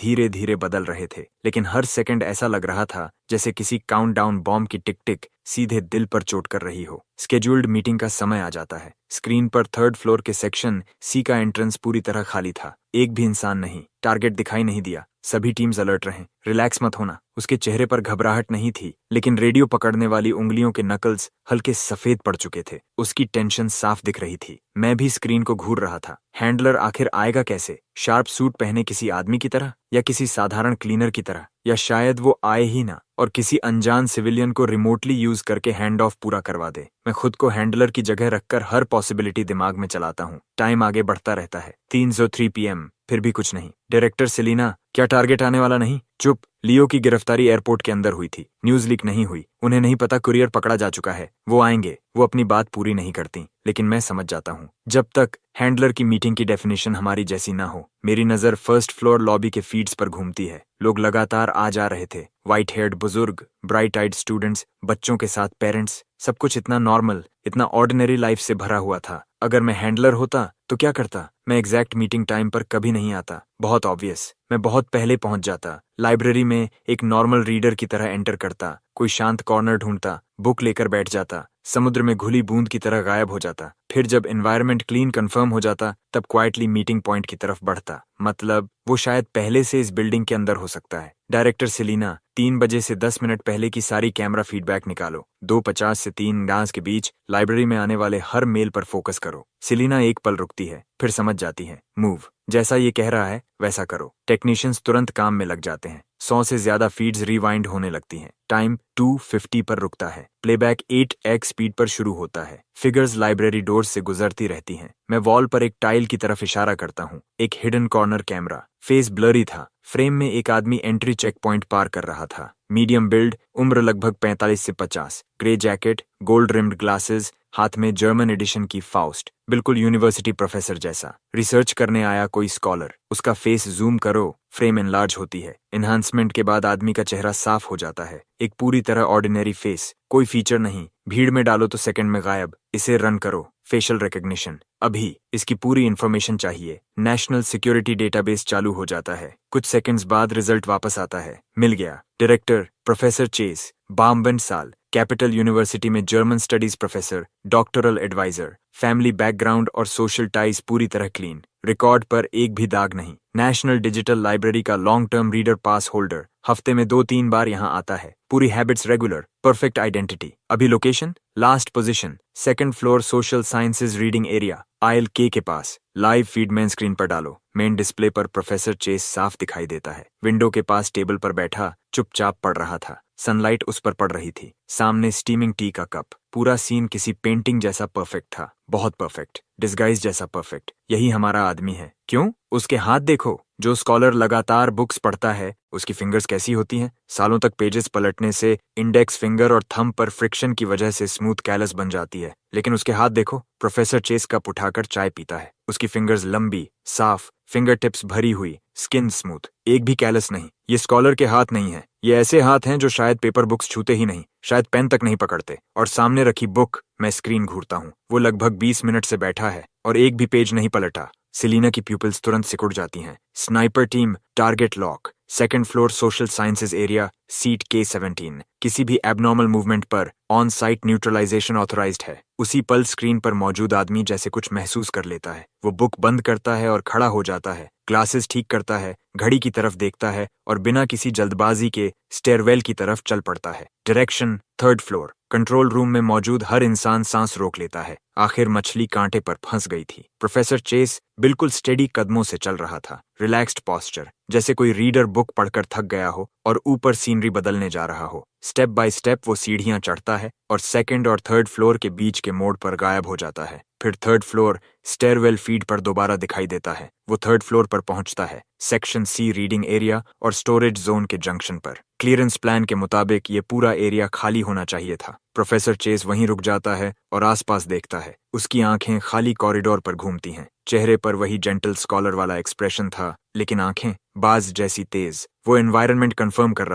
धीरे धीरे बदल रहे थे, लेकिन हर सेकंड ऐसा लग रहा था जैसे किसी काउंटडाउन बॉम्ब की टिक टिक सीधे दिल पर चोट कर रही हो। स्केड्यूल्ड मीटिंग का समय आ जाता है। स्क्रीन पर थर्ड फ्लोर के सेक्शन सी का एंट्रेंस पूरी तरह खाली था। एक भी इंसान नहीं। टारगेट दिखाई नहीं दिया। सभी टीम्स अलर्ट रहें। रिलैक्स मत होना। उसके चेहरे पर घबराहट नहीं थी, लेकिन रेडियो पकड़ने वाली उंगलियों के नकल्स हल्के सफेद पड़ चुके थे। उसकी टेंशन साफ दिख रही थी। मैं भी स्क्रीन को घूर रहा था। हैंडलर आखिर आएगा कैसे? शार्प सूट पहने किसी आदमी की तरह, या किसी साधारण क्लीनर की तरह, या शायद वो आए ही ना और किसी अनजान सिविलियन को रिमोटली यूज करके हैंड ऑफ पूरा करवा दे। मैं खुद को हैंडलर की जगह रखकर हर पॉसिबिलिटी दिमाग में चलाता हूँ। टाइम आगे बढ़ता रहता है। 3:03 PM, फिर भी कुछ नहीं। डायरेक्टर सेलिना, क्या टारगेट आने वाला नहीं? चुप। लियो की गिरफ्तारी एयरपोर्ट के अंदर हुई थी। न्यूज लीक नहीं हुई। उन्हें नहीं पता कुरियर पकड़ा जा चुका है। वो आएंगे। वो अपनी बात पूरी नहीं करती, लेकिन मैं समझ जाता हूँ। जब तक हैंडलर की मीटिंग की डेफिनेशन हमारी जैसी ना हो। मेरी नजर फर्स्ट फ्लोर लॉबी के फीड्स पर घूमती है। लोग लगातार आ जा रहे थे। व्हाइट हेयर्ड बुजुर्ग, ब्राइट आइड स्टूडेंट्स, बच्चों के साथ पेरेंट्स। सब कुछ इतना नॉर्मल, इतना ऑर्डिनरी लाइफ से भरा हुआ था। अगर मैं हैंडलर होता तो क्या करता? मैं एग्जैक्ट मीटिंग टाइम पर कभी नहीं आता। बहुत ऑब्वियस। मैं बहुत पहले पहुंच जाता। लाइब्रेरी में एक नॉर्मल रीडर की तरह एंटर करता। कोई शांत कॉर्नर ढूंढता, बुक लेकर बैठ जाता। समुद्र में घुली बूंद की तरह गायब हो जाता। फिर जब एनवायरनमेंट क्लीन कंफर्म हो जाता, तब क्वाइटली मीटिंग पॉइंट की तरफ बढ़ता। मतलब वो शायद पहले से इस बिल्डिंग के अंदर हो सकता है। डायरेक्टर सेलिना, 3 बजे से 10 मिनट पहले की सारी कैमरा फीडबैक निकालो। 2:50 से 3 के बीच लाइब्रेरी में आने वाले हर मेल पर फोकस करो। सेलिना एक पल रुकती है, फिर समझ जाती है। मूव। जैसा ये कह रहा है वैसा करो। टेक्नीशियंस तुरंत काम में लग जाते हैं। 100 से ज्यादा फीड्स रिवाइंड होने लगती हैं। टाइम 2:50 पर रुकता है। प्लेबैक 8x स्पीड पर शुरू होता है। फिगर्स लाइब्रेरी डोर्स से गुजरती रहती हैं। मैं वॉल पर एक टाइल की तरफ इशारा करता हूँ। एक hidden corner camera. Face blurry था। फ्रेम में एक आदमी एंट्री चेक पॉइंट पार कर रहा था। मीडियम बिल्ड, उम्र लगभग 45 से 50। Grey jacket, gold rimmed glasses, हाथ में जर्मन एडिशन की फाउस्ट। बिल्कुल यूनिवर्सिटी प्रोफेसर जैसा। रिसर्च करने आया कोई स्कॉलर। उसका फेस जूम करो, फ्रेम एनलार्ज होती है। एनहांसमेंट के बाद आदमी का चेहरा साफ हो जाता है। एक पूरी तरह ऑर्डिनरी फेस, कोई फीचर नहीं। भीड़ में डालो तो सेकंड में गायब। इसे रन करो। Facial recognition. अभी इसकी पूरी इंफॉर्मेशन चाहिए। नेशनल सिक्योरिटी डेटाबेस चालू हो जाता है। कुछ सेकंड्स बाद रिजल्ट वापस आता है। मिल गया। डायरेक्टर प्रोफेसर चेस, 52 साल, कैपिटल यूनिवर्सिटी में German studies professor, doctoral adviser. Family background और सोशल टाइज पूरी तरह क्लीन। रिकॉर्ड पर एक भी दाग नहीं। नेशनल डिजिटल लाइब्रेरी का long term reader pass holder. हफ्ते में 2-3 बार यहाँ आता है। पूरी हैबिट्स रेगुलर। Perfect identity. अभी location, last position, second floor social sciences reading area, aisle के पास। लाइव फीड मेन स्क्रीन पर डालो। मेन डिस्प्ले पर प्रोफेसर चेस साफ दिखाई देता है। विंडो के पास टेबल पर बैठा चुपचाप पढ़ रहा था। सनलाइट उस पर पड़ रही थी। सामने स्टीमिंग टी का कप। पूरा सीन किसी पेंटिंग जैसा परफेक्ट था। बहुत परफेक्ट। डिस्गाइज जैसा परफेक्ट। यही हमारा आदमी है। क्यों? उसके हाथ देखो। जो स्कॉलर लगातार बुक्स पढ़ता है, उसकी फिंगर्स कैसी होती हैं? सालों तक पेजेस पलटने से इंडेक्स फिंगर और थंब पर फ्रिक्शन की वजह से स्मूथ कैलस बन जाती है। लेकिन उसके हाथ देखो। प्रोफेसर चेस कप उठाकर चाय पीता है। उसकी फिंगर्स लंबी, साफ, फिंगर टिप्स भरी हुई, स्किन स्मूथ, एक भी कैलस नहीं। ये स्कॉलर के हाथ नहीं है। ये ऐसे हाथ हैं जो शायद पेपर बुक्स छूते ही नहीं, शायद पेन तक नहीं पकड़ते। और सामने रखी बुक। मैं स्क्रीन घूरता हूँ। वो लगभग 20 मिनट से बैठा है और एक भी पेज नहीं पलटा। सेलिना की प्यूपिल्स तुरंत सिकुड़ जाती हैं। Sniper team, target lock. Second floor social sciences area, seat K17। किसी भी एबनॉर्मल मूवमेंट पर ऑन साइट न्यूट्रलाइजेशन ऑथराइज्ड है। उसी पल स्क्रीन पर मौजूद आदमी जैसे कुछ महसूस कर लेता है। वो बुक बंद करता है और खड़ा हो जाता है। ग्लासेस ठीक करता है, घड़ी की तरफ देखता है और बिना किसी जल्दबाजी के स्टेयरवेल की तरफ चल पड़ता है। Direction, third floor. Control room में मौजूद हर इंसान सांस रोक लेता है। आखिर मछली कांटे पर फंस गई थी। प्रोफेसर चेस बिल्कुल स्टेडी कदमों से चल रहा था। रिलैक्स्ड पॉस्चर, जैसे कोई रीडर बुक पढ़कर थक गया हो और ऊपर सीनरी बदलने जा रहा हो। स्टेप बाय स्टेप वो सीढ़ियां चढ़ता है और सेकंड और थर्ड फ्लोर के बीच के मोड़ पर गायब हो जाता है। फिर थर्ड फ्लोर स्टेयरवेल फीड पर दोबारा दिखाई देता है। वो थर्ड फ्लोर पर पहुंचता है, सेक्शन सी रीडिंग एरिया और स्टोरेज जोन के जंक्शन पर। क्लियरेंस प्लान के मुताबिक ये पूरा एरिया खाली होना चाहिए था। प्रोफेसर चेज वहीं रुक जाता है और आसपास देखता है। उसकी आंखें खाली कॉरिडोर पर घूमती हैं। चेहरे पर वही जेंटल स्कॉलर वाला एक्सप्रेशन था, लेकिन आंखें बाज जैसी तेज। वो एनवायरनमेंट कंफर्म कर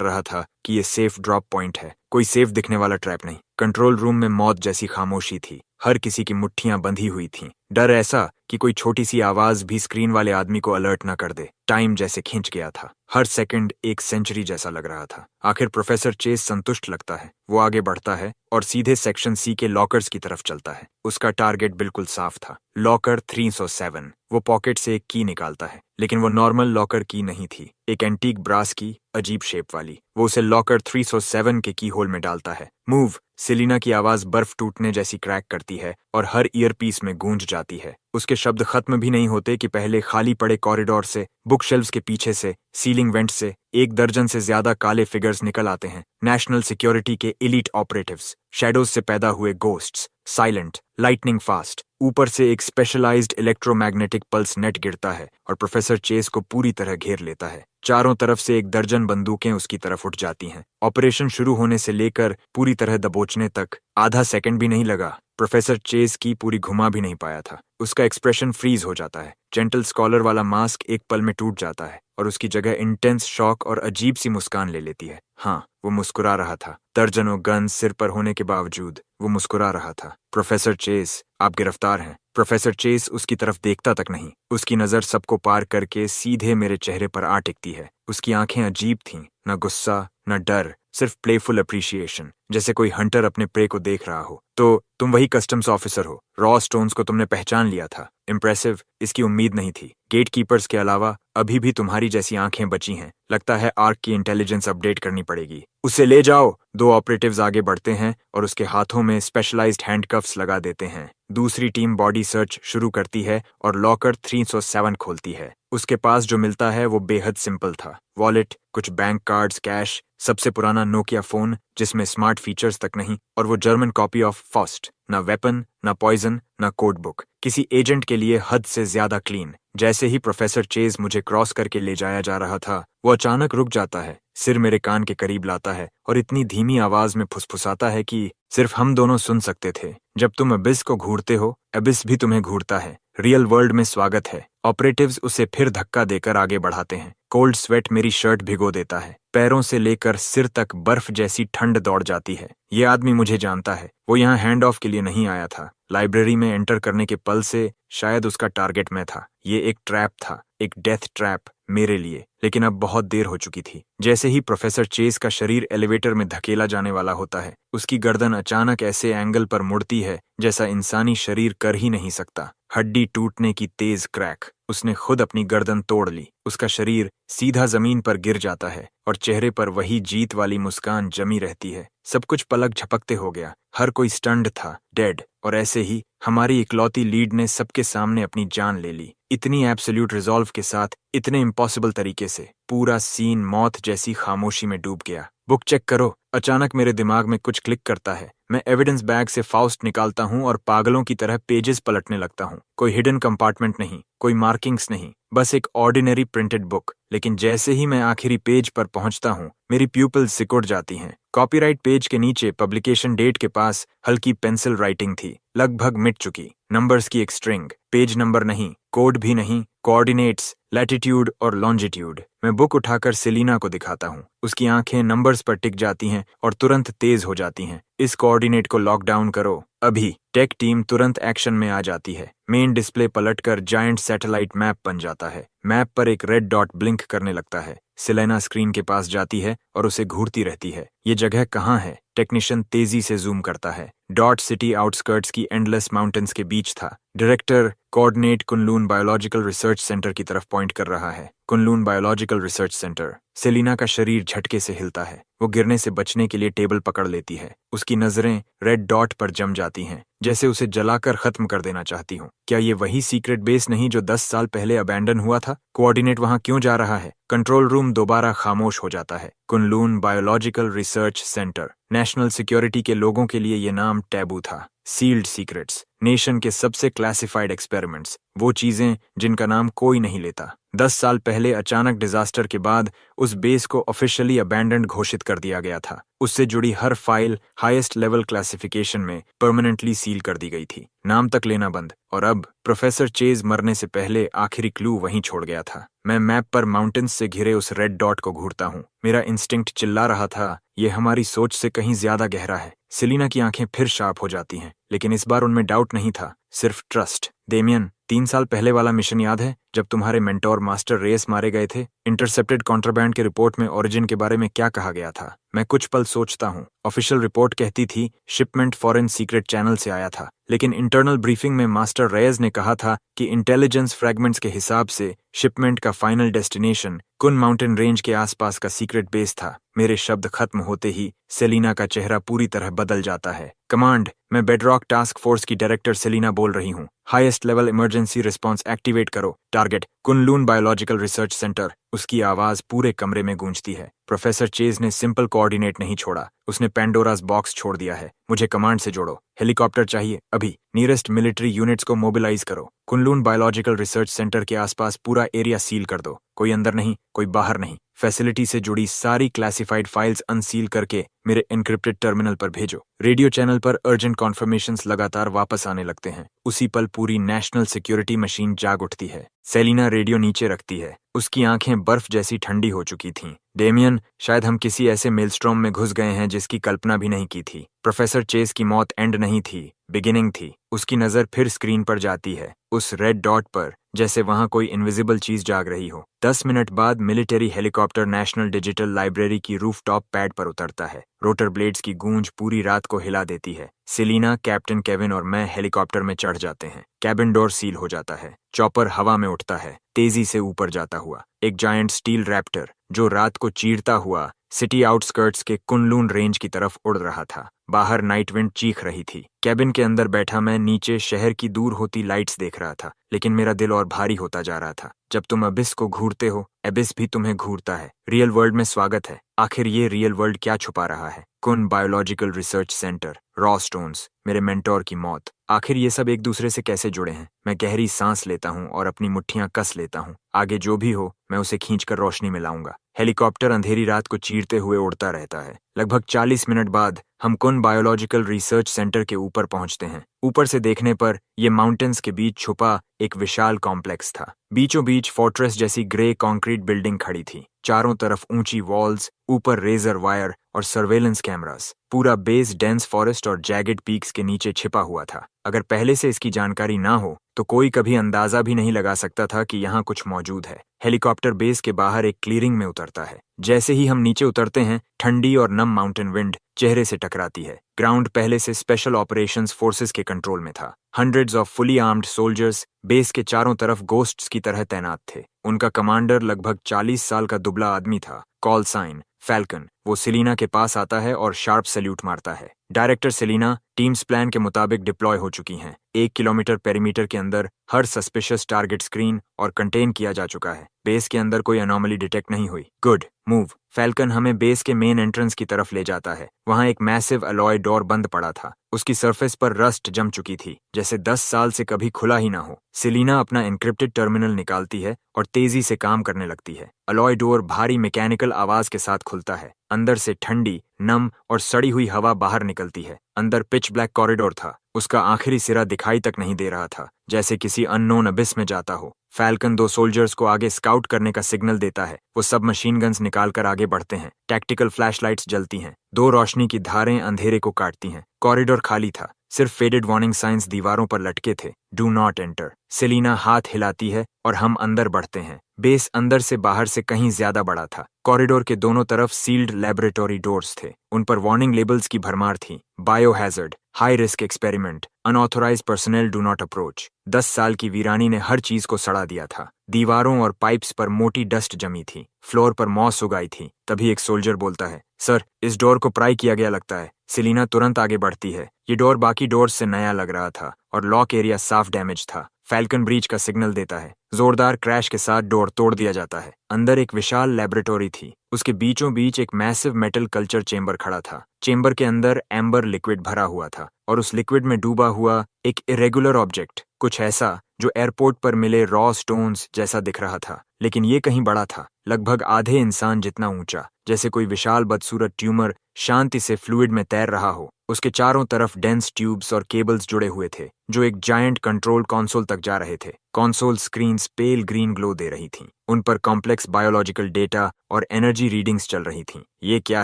रहा था कि ये सेफ ड्रॉप पॉइंट है, कोई सेफ दिखने वाला ट्रैप नहीं। कंट्रोल रूम में मौत जैसी खामोशी थी। हर किसी की मुट्ठियां बंधी हुई थीं। डर ऐसा कि कोई छोटी सी आवाज भी स्क्रीन वाले आदमी को अलर्ट न कर दे। टाइम जैसे खिंच गया था। हर सेकंड एक सेंचुरी जैसा लग रहा था। आखिर प्रोफेसर चेज संतुष्ट लगता है। वो आगे बढ़ता है और सीधे सेक्शन सी के लॉकर्स की तरफ चलता है। उसका टारगेट बिल्कुल साफ था, लॉकर 307। वो पॉकेट से एक की निकालता है, लेकिन वो नॉर्मल लॉकर की नहीं थी, एक एंटीक ब्रास की, अजीब शेप वाली। वो उसे लॉकर 307 के की होल में डालता है। मूव! सेलिना की आवाज बर्फ टूटने जैसी क्रैक करती है और हर ईयरपीस में गूंज जाती है। उसके शब्द खत्म भी नहीं होते कि पहले खाली पड़े कॉरिडोर से, बुक शेल्व्स के पीछे से, सीलिंग वेंट से 1 दर्जन से ज्यादा काले फिगर्स निकल आते हैं। नेशनल सिक्योरिटी के एलीट ऑपरेटिव्स, शैडोज से पैदा हुए गोस्ट्स, साइलेंट, लाइटनिंग फास्ट। ऊपर से एक स्पेशलाइज्ड इलेक्ट्रोमैग्नेटिक पल्स नेट गिरता है और प्रोफेसर चेज को पूरी तरह घेर लेता है। चारों तरफ से 1 दर्जन बंदूकें उसकी तरफ उठ जाती हैं। ऑपरेशन शुरू होने से लेकर पूरी तरह दबोचने तक आधा सेकंड भी नहीं लगा। प्रोफेसर चेज की पूरी घुमा भी नहीं पाया था। उसका एक्सप्रेशन फ्रीज हो जाता है। जेंटल स्कॉलर वाला मास्क एक पल में टूट जाता है और उसकी जगह इंटेंस शॉक और अजीब सी मुस्कान ले लेती है। हाँ, वो मुस्कुरा रहा था। दर्जनों गन सिर पर होने के बावजूद वो मुस्कुरा रहा था। प्रोफेसर चेज, आप गिरफ्तार हैं। प्रोफेसर चेज उसकी तरफ देखता तक नहीं। उसकी नजर सबको पार करके सीधे मेरे चेहरे पर आ टिकती है। उसकी आंखें अजीब थीं, न गुस्सा न डर, सिर्फ प्लेफुल अप्रिशिएशन, जैसे कोई हंटर अपने प्रे को देख रहा हो। तो तुम वही कस्टम्स ऑफिसर हो, रॉ स्टोन्स को तुमने पहचान लिया था। इम्प्रेसिव, इसकी उम्मीद नहीं थी। गेट कीपर्स के अलावा अभी भी तुम्हारी जैसी आंखें बची हैं। लगता है आर्क की इंटेलिजेंस अपडेट करनी पड़ेगी। उसे ले जाओ। 2 ऑपरेटिव्स आगे बढ़ते हैं और उसके हाथों में स्पेशलाइज्ड हैंडकफ्स लगा देते हैं। दूसरी टीम बॉडी सर्च शुरू करती है और लॉकर 307 खोलती है। उसके पास जो मिलता है वो बेहद सिंपल था। वॉलेट, कुछ बैंक कार्ड्स, कैश, सबसे पुराना नोकिया फोन जिसमें स्मार्ट फीचर्स तक नहीं, और वो जर्मन कॉपी ऑफ फॉस्ट। न वेपन, न पॉइजन, न कोड बुक। किसी एजेंट के लिए हद से ज्यादा क्लीन। जैसे ही प्रोफेसर चेज मुझे क्रॉस करके ले जाया जा रहा था, वो अचानक रुक जाता है, सिर मेरे कान के करीब लाता है और इतनी धीमी आवाज में फुसफुसाता है कि सिर्फ हम दोनों सुन सकते थे। जब तुम अबिस को घूरते हो, अबिस भी तुम्हें घूरता है। रियल वर्ल्ड में स्वागत है। ऑपरेटिव्स उसे फिर धक्का देकर आगे बढ़ाते हैं। कोल्ड स्वेट मेरी शर्ट भिगो देता है। पैरों से लेकर सिर तक बर्फ जैसी ठंड दौड़ जाती है। ये आदमी मुझे जानता है। वो यहाँ हैंड ऑफ के लिए नहीं आया था। लाइब्रेरी में एंटर करने के पल से शायद उसका टारगेट मैं था। ये एक ट्रैप था, एक डेथ ट्रैप मेरे लिए। लेकिन अब बहुत देर हो चुकी थी। जैसे ही प्रोफेसर चेज का शरीर एलिवेटर में धकेला जाने वाला होता है, उसकी गर्दन अचानक ऐसे एंगल पर मुड़ती है जैसा इंसानी शरीर कर ही नहीं सकता। हड्डी टूटने की तेज क्रैक। उसने खुद अपनी गर्दन तोड़ ली। उसका शरीर सीधा जमीन पर गिर जाता है और चेहरे पर वही जीत वाली मुस्कान जमी रहती है। सब कुछ पलक झपकते हो गया। हर कोई स्टन्ड था, डेड। और ऐसे ही हमारी इकलौती लीड ने सबके सामने अपनी जान ले ली। इतनी एब्सोल्यूट रिजॉल्व के साथ, इतने इम्पॉसिबल तरीके से। पूरा सीन मौत जैसी खामोशी में डूब गया। बुक चेक करो। अचानक मेरे दिमाग में कुछ क्लिक करता है। मैं एविडेंस बैग से फाउस्ट निकालता हूँ और पागलों की तरह पेजेस पलटने लगता हूँ। कोई हिडन कंपार्टमेंट नहीं, कोई मार्किंग्स नहीं, बस एक ऑर्डिनरी प्रिंटेड बुक। लेकिन जैसे ही मैं आखिरी पेज पर पहुंचता हूँ, मेरी प्यूपिल्स सिकुड़ जाती हैं। कॉपीराइट पेज के नीचे पब्लिकेशन डेट के पास हल्की पेंसिल राइटिंग थी, लगभग मिट चुकी। नंबर्स की एक स्ट्रिंग, पेज नंबर नहीं, कोड भी नहीं, कोऑर्डिनेट्स, लैटिट्यूड और लॉन्जिट्यूड। मैं बुक उठाकर सेलिना को दिखाता हूँ। उसकी आंखें नंबर्स पर टिक जाती हैं और तुरंत तेज हो जाती हैं। इस कोऑर्डिनेट को लॉक डाउन करो अभी। टेक टीम तुरंत एक्शन में आ जाती है। मेन डिस्प्ले पलटकर जायंट सैटेलाइट मैप बन जाता है। मैप पर एक रेड डॉट ब्लिंक करने लगता है। सेलेना स्क्रीन के पास जाती है और उसे घूरती रहती है। ये जगह कहाँ है? टेक्नीशियन तेजी से जूम करता है। डॉट सिटी आउटस्कर्ट्स की एंडलेस माउंटेन्स के बीच था। Director coordinate Kunlun biological research centre की तरफ पॉइंट कर रहा है। Kunlun biological research centre. Selina का शरीर झटके से हिलता है। वो गिरने से बचने के लिए टेबल पकड़ लेती है। उसकी नजरें रेड डॉट पर जम जाती हैं, जैसे उसे जलाकर खत्म कर देना चाहती हूँ। क्या ये वही सीक्रेट बेस नहीं जो 10 साल पहले अबैंडन हुआ था? कोऑर्डिनेट वहां क्यों जा रहा है? कंट्रोल रूम दोबारा खामोश हो जाता है। Kunlun biological research centre. National security के लोगों के लिए ये नाम टैबू था। सील्ड सीक्रेट्स, नेशन के सबसे क्लासिफाइड एक्सपेरिमेंट्स, वो चीजें जिनका नाम कोई नहीं लेता। 10 साल पहले अचानक डिजास्टर के बाद उस बेस को ऑफिशियली अबैंडन्ड घोषित कर दिया गया था। उससे जुड़ी हर फाइल हाईएस्ट लेवल क्लासिफिकेशन में परमानेंटली सील कर दी गई थी, नाम तक लेना बंद। और अब प्रोफेसर चेज मरने से पहले आखिरी क्लू वहीं छोड़ गया था। मैं मैप पर माउंटेन्स से घिरे उस रेड डॉट को घूरता हूँ। मेरा इंस्टिंक्ट चिल्ला रहा था, ये हमारी सोच से कहीं ज्यादा गहरा है। सेलिना की आंखें फिर शार्प हो जाती हैं, लेकिन इस बार उनमें डाउट नहीं था, सिर्फ ट्रस्ट। डेमियन, 3 साल पहले वाला मिशन याद है, जब तुम्हारे मेंटोर मास्टर रेस मारे गए थे? इंटरसेप्टेड कॉन्ट्राबैंड के रिपोर्ट में ओरिजिन के बारे में क्या कहा गया था? मैं कुछ पल सोचता हूँ। ऑफिशियल रिपोर्ट कहती थी शिपमेंट फॉरेन सीक्रेट चैनल से आया था, लेकिन इंटरनल ब्रीफिंग में मास्टर रेस ने कहा था कि इंटेलिजेंस फ्रैगमेंट्स के हिसाब से शिपमेंट का फाइनल डेस्टिनेशन कुन माउंटेन रेंज के आसपास का सीक्रेट बेस था। मेरे शब्द खत्म होते ही सेलिना का चेहरा पूरी तरह बदल जाता है। कमांड, मैं बेडरॉक टास्क फोर्स की डायरेक्टर सेलिना बोल रही हूँ। Highest level emergency response activate करो। Target Kunlun biological research centre. उसकी आवाज पूरे कमरे में गूंजती है। प्रोफेसर चेज ने सिंपल कोऑर्डिनेट नहीं छोड़ा, उसने पेंडोरास बॉक्स छोड़ दिया है। मुझे कमांड से जोड़ो। हेलीकॉप्टर चाहिए अभी। नियरेस्ट मिलिट्री यूनिट्स को मोबिलाइज करो। कुनलून बायोलॉजिकल रिसर्च सेंटर के आसपास पूरा एरिया सील कर दो। कोई अंदर नहीं, कोई बाहर नहीं। फैसिलिटी से जुड़ी सारी क्लासिफाइड फाइल्स अनसील करके मेरे एन्क्रिप्टेड टर्मिनल पर भेजो। रेडियो चैनल पर अर्जेंट कॉन्फर्मेशंस लगातार वापस आने लगते हैं। उसी पल पूरी नेशनल सिक्योरिटी मशीन जाग उठती है। सेलिना रेडियो नीचे रखती है, उसकी आंखें बर्फ जैसी ठंडी हो चुकी थीं। डेमियन, शायद हम किसी ऐसे मेलस्ट्रॉम में घुस गए हैं जिसकी कल्पना भी नहीं की थी। प्रोफेसर चेस की मौत एंड नहीं थी, बिगिनिंग थी। उसकी नजर फिर स्क्रीन पर जाती है, उस रेड डॉट पर, जैसे वहां कोई इनविजिबल चीज जाग रही हो। 10 मिनट बाद military helicopter national digital library की रूफटॉप पैड पर उतरता है। रोटर ब्लेड्स की गूंज पूरी रात को हिला देती है। सेलिना, कैप्टन केविन और मैं हेलीकॉप्टर में चढ़ जाते हैं। कैबिन डोर सील हो जाता है। चॉपर हवा में उठता है, तेजी से ऊपर जाता हुआ। एक जायंट स्टील रैप्टर जो रात को चीरता हुआ सिटी आउटस्कर्ट्स के कुनलून रेंज की तरफ उड़ रहा था। बाहर नाइट विंड चीख रही थी। कैबिन के अंदर बैठा मैं नीचे शहर की दूर होती लाइट्स देख रहा था, लेकिन मेरा दिल और भारी होता जा रहा था। जब तुम अबिस को घूरते हो, एबिस भी तुम्हें घूरता है। रियल वर्ल्ड में स्वागत है। आखिर ये रियल वर्ल्ड क्या छुपा रहा है? कुन biological research centre, raw stones, मेरे मेंटोर की मौत, आखिर ये सब एक दूसरे से कैसे जुड़े हैं? मैं गहरी सांस लेता हूँ और अपनी मुट्ठियां कस लेता हूँ। आगे जो भी हो, मैं उसे खींचकर रोशनी में लाऊंगा। हेलीकॉप्टर अंधेरी रात को चीरते हुए उड़ता रहता है। लगभग 40 मिनट बाद हम कुन बायोलॉजिकल रिसर्च सेंटर के ऊपर पहुंचते हैं। ऊपर से देखने पर ये माउंटेन्स के बीच छुपा एक विशाल कॉम्प्लेक्स था। बीचों बीच फोर्ट्रेस जैसी ग्रे कंक्रीट बिल्डिंग खड़ी थी। चारों तरफ ऊंची वॉल्स, ऊपर रेजर वायर और सर्वेलेंस कैमरास। पूरा बेस डेंस फॉरेस्ट और जैगेड पीक्स के नीचे छिपा हुआ था। अगर पहले से इसकी जानकारी ना हो तो कोई कभी अंदाजा भी नहीं लगा सकता था कि यहाँ कुछ मौजूद है। हेलीकॉप्टर बेस के बाहर एक क्लीयरिंग में उतरता है। जैसे ही हम नीचे उतरते हैं, ठंडी और नम माउंटेन विंड चेहरे से टकराती है। ग्राउंड पहले से स्पेशल ऑपरेशंस फोर्सेस के कंट्रोल में था। Hundreds of fully armed soldiers base के चारों तरफ गोस्ट्स की तरह तैनात थे। उनका कमांडर लगभग 40 साल का दुबला आदमी था। Call sign falcon. वो सेलिना के पास आता है और शार्प सैल्यूट मारता है। डायरेक्टर सेलिना, टीम्स प्लान के मुताबिक डिप्लॉय हो चुकी हैं। 1 किलोमीटर पेरीमीटर के अंदर हर सस्पिशियस टारगेट स्क्रीन और कंटेन किया जा चुका है। बेस के अंदर कोई अनोमली डिटेक्ट नहीं हुई। Good move. फैल्कन हमें बेस के मेन एंट्रेंस की तरफ ले जाता है। वहां एक मैसिव अलॉय डोर बंद पड़ा था। उसकी सरफेस पर रस्ट जम चुकी थी, जैसे 10 साल से कभी खुला ही ना हो। सेलिना अपना एन्क्रिप्टेड टर्मिनल निकालती है और तेजी से काम करने लगती है। अलॉय डोर भारी मैकेनिकल आवाज के साथ खुलता है। अंदर से ठंडी, नम और सड़ी हुई हवा बाहर निकलती है। अंदर पिच ब्लैक कॉरिडोर था। उसका आखिरी सिरा दिखाई तक नहीं दे रहा था, जैसे किसी अननोन अबिस में जाता हो। फैल्कन 2 सोल्जर्स को आगे स्काउट करने का सिग्नल देता है। वो सब मशीन गन्स निकालकर आगे बढ़ते हैं। टैक्टिकल फ्लैशलाइट्स जलती हैं। 2 रोशनी की धारें अंधेरे को काटती हैं। कॉरिडोर खाली था, सिर्फ फेडेड वार्निंग साइंस दीवारों पर लटके थे। Do not enter. सेलिना हाथ हिलाती है और हम अंदर बढ़ते हैं। बेस अंदर से बाहर से कहीं ज्यादा बड़ा था। कॉरिडोर के दोनों तरफ सील्ड लैबोरेटरी डोर्स थे। उन पर वार्निंग लेबल्स की भरमार थी। Biohazard, high risk experiment, unauthorised personnel do not approach. 10 साल की वीरानी ने हर चीज को सड़ा दिया था। दीवारों और पाइप्स पर मोटी डस्ट जमी थी। फ्लोर पर मॉस उगाई थी। तभी एक सोल्जर बोलता है, सर, इस डोर को प्राई किया गया लगता है। सेलिना तुरंत आगे बढ़ती है। ये डोर बाकी डोर्स से नया लग रहा था और लॉक एरिया साफ डैमेज था। फैल्कन ब्रीच का सिग्नल देता है। जोरदार क्रैश के साथ डोर तोड़ दिया जाता है। अंदर एक विशाल लेबोरेटरी थी। उसके बीचों बीच एक मैसिव मेटल कल्चर चेंबर खड़ा था। चेंबर के अंदर एम्बर लिक्विड भरा हुआ था और उस लिक्विड में डूबा हुआ एक इरेगुलर ऑब्जेक्ट, कुछ ऐसा जो एयरपोर्ट पर मिले रॉ स्टोन्स जैसा दिख रहा था। लेकिन ये कहीं बड़ा था, लगभग आधे इंसान जितना ऊंचा, जैसे कोई विशाल बदसूरत ट्यूमर शांति से फ्लूइड में तैर रहा हो। उसके चारों तरफ डेंस ट्यूब्स और केबल्स जुड़े हुए थे जो एक जायंट कंट्रोल कंसोल तक जा रहे थे। कंसोल स्क्रीन्स पेल ग्रीन ग्लो दे रही थीं। उन पर कॉम्प्लेक्स बायोलॉजिकल डेटा और एनर्जी रीडिंग्स चल रही थीं। ये क्या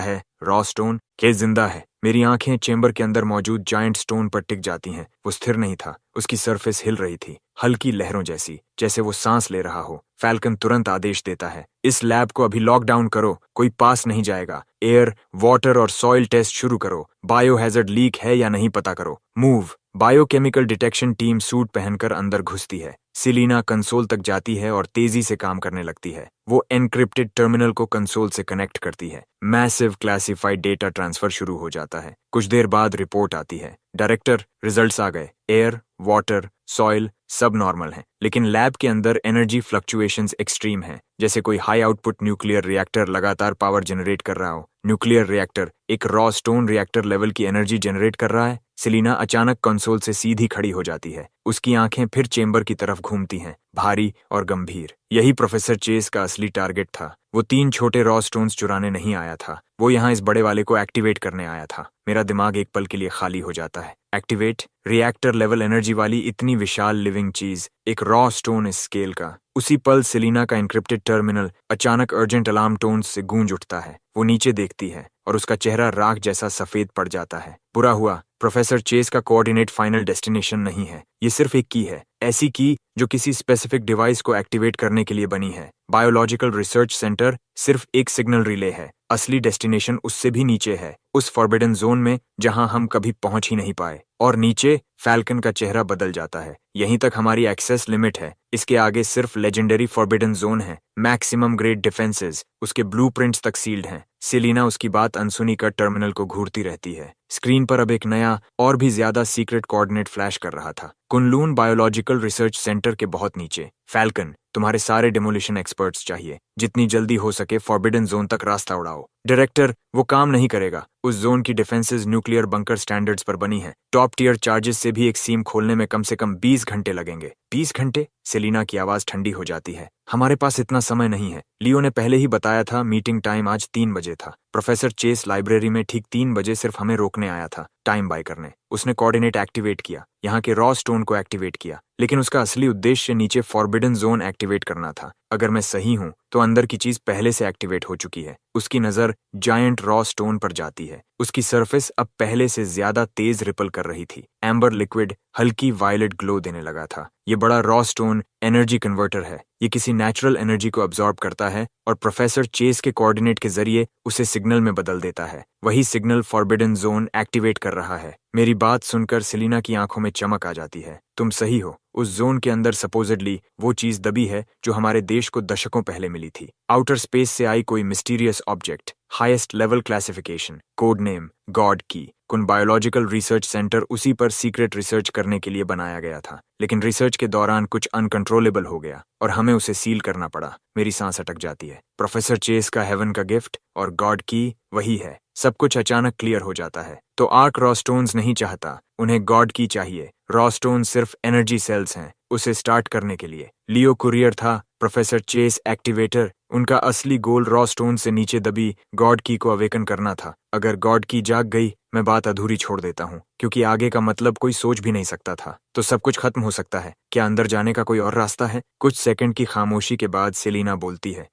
है? Raw stone? के जिंदा है? मेरी आंखें चेंबर के अंदर मौजूद जायंट स्टोन पर टिक जाती हैं। वो स्थिर नहीं था, उसकी सरफेस हिल रही थी, हल्की लहरों जैसी, जैसे वो सांस ले रहा हो। फैल्कन तुरंत आदेश देता है, इस लैब को अभी लॉकडाउन करो, कोई पास नहीं जाएगा। एयर, वाटर और सॉइल टेस्ट शुरू करो। बायोहैजर्ड लीक है या नहीं पता करो। Move. Biochemical detection team suit पहनकर अंदर घुसती है। सेलिना कंसोल तक जाती है और तेजी से काम करने लगती है। वो एनक्रिप्टेड टर्मिनल को कंसोल से कनेक्ट करती है। मैसिव क्लासिफाइड डेटा ट्रांसफर शुरू हो जाता है। कुछ देर बाद रिपोर्ट आती है, डायरेक्टर, रिजल्ट्स आ गए। एयर, वाटर, सॉइल सब नॉर्मल हैं, लेकिन लैब के अंदर एनर्जी फ्लक्चुएशंस एक्सट्रीम हैं, जैसे कोई हाई आउटपुट न्यूक्लियर रिएक्टर लगातार पावर जनरेट कर रहा हो। न्यूक्लियर रिएक्टर एक रॉ स्टोन रिएक्टर लेवल की एनर्जी जनरेट कर रहा है। सेलिना अचानक कंसोल से सीधी खड़ी हो जाती है। उसकी आंखें फिर चेंबर की तरफ घूमती हैं, भारी और गंभीर। यही प्रोफेसर चेस का असली टारगेट था। वो 3 छोटे रॉ स्टोन्स चुराने नहीं आया था, वो यहाँ इस बड़े वाले को एक्टिवेट करने आया था। मेरा दिमाग एक पल के लिए खाली हो जाता है। एक्टिवेट? रिएक्टर लेवल एनर्जी वाली इतनी विशाल लिविंग चीज, एक रॉ स्टोन इस स्केल का। उसी पल सेलिना का एन्क्रिप्टेड टर्मिनल अचानक अर्जेंट अलार्म टोन्स से गूंज उठता है। वो नीचे देखती है और उसका चेहरा राख जैसा सफेद पड़ जाता है। बुरा हुआ, प्रोफेसर चेस का कोऑर्डिनेट फाइनल डेस्टिनेशन नहीं है। ये सिर्फ एक की है, ऐसी की जो किसी स्पेसिफिक डिवाइस को एक्टिवेट करने के लिए बनी है। बायोलॉजिकल रिसर्च सेंटर सिर्फ एक सिग्नल रिले है। असली डेस्टिनेशन उससे भी नीचे है, उस फॉरबिडन जोन में जहां हम कभी पहुंच ही नहीं पाए। और नीचे फैल्कन का चेहरा बदल जाता है। यहीं तक हमारी एक्सेस लिमिट है, इसके आगे सिर्फ लेजेंडरी फॉरबिडन जोन है। मैक्सिमम ग्रेड डिफेंसेस उसके ब्लूप्रिंट्स तक सील्ड हैं। सेलिना उसकी बात अनसुनी कर टर्मिनल को घूरती रहती है। स्क्रीन पर अब एक नया और भी ज्यादा सीक्रेट कोऑर्डिनेट फ्लैश कर रहा था। कुनलून बायोलॉजिकल रिसर्च सेंटर के बहुत नीचे। फैल्कन, तुम्हारे सारे डिमोलिशन एक्सपर्ट्स चाहिए। जितनी जल्दी हो सके फॉरबिडन जोन तक रास्ता उड़ाओ। डायरेक्टर, वो काम नहीं करेगा। उस जोन की डिफेंसेस न्यूक्लियर बंकर स्टैंडर्ड्स पर बनी है। टॉप टियर चार्जेस से भी एक सीम खोलने में कम से कम 20 घंटे लगेंगे। 20 घंटे? सेलिना की आवाज ठंडी हो जाती है। हमारे पास इतना समय नहीं है। लियो ने पहले ही बताया था मीटिंग टाइम आज 3 बजे था। प्रोफेसर चेस लाइब्रेरी में ठीक 3 बजे सिर्फ हमें रोकने आया था, टाइम बाय करने। उसने कोऑर्डिनेट एक्टिवेट किया, यहाँ के रॉ स्टोन को एक्टिवेट किया, लेकिन उसका असली उद्देश्य नीचे फॉरबिडन जोन एक्टिवेट करना था। अगर मैं सही हूँ तो अंदर की चीज पहले से एक्टिवेट हो चुकी है। उसकी नजर जायंट रॉ स्टोन पर जाती है। उसकी सरफेस अब पहले से ज्यादा तेज रिपल कर रही थी। एम्बर लिक्विड हल्की वायलेट ग्लो देने लगा था। ये बड़ा रॉ स्टोन एनर्जी कन्वर्टर है। ये किसी नेचुरल एनर्जी को अब्सॉर्ब करता है और प्रोफेसर चेस के कोऑर्डिनेट के जरिए उसे सिग्नल में बदल देता है। वही सिग्नल फॉरबिडन जोन एक्टिवेट कर रहा है। मेरी बात सुनकर सेलिना की आंखों में चमक आ जाती है। तुम सही हो, उस जोन के अंदर सपोजिडली वो चीज दबी है जो हमारे देश को दशकों पहले मिली थी। आउटर स्पेस से आई कोई mysterious object, highest level classification, code name God की। कुन बायोलॉजिकल रिसर्च सेंटर उसी पर सीक्रेट रिसर्च करने के लिए बनाया गया था, लेकिन रिसर्च के दौरान कुछ अनकंट्रोलेबल हो गया और हमें उसे सील करना पड़ा। मेरी सांस अटक जाती है। प्रोफेसर चेस का हेवन का गिफ्ट और गॉड की वही है। सब कुछ अचानक क्लियर हो जाता है। तो आर्क रॉ स्टोन्स नहीं चाहता, उन्हें गॉड की चाहिए। रॉ स्टोन सिर्फ एनर्जी सेल्स हैं उसे स्टार्ट करने के लिए। लियो कुरियर था, प्रोफेसर चेस एक्टिवेटर। उनका असली गोल रॉ स्टोन से नीचे दबी गॉड की को अवेकन करना था। अगर गॉड की जाग गई, मैं बात अधूरी छोड़ देता हूँ, क्योंकि आगे का मतलब कोई सोच भी नहीं सकता था। तो सब कुछ खत्म हो सकता है। क्या अंदर जाने का कोई और रास्ता है? कुछ सेकंड की खामोशी के बाद सेलिना बोलती है।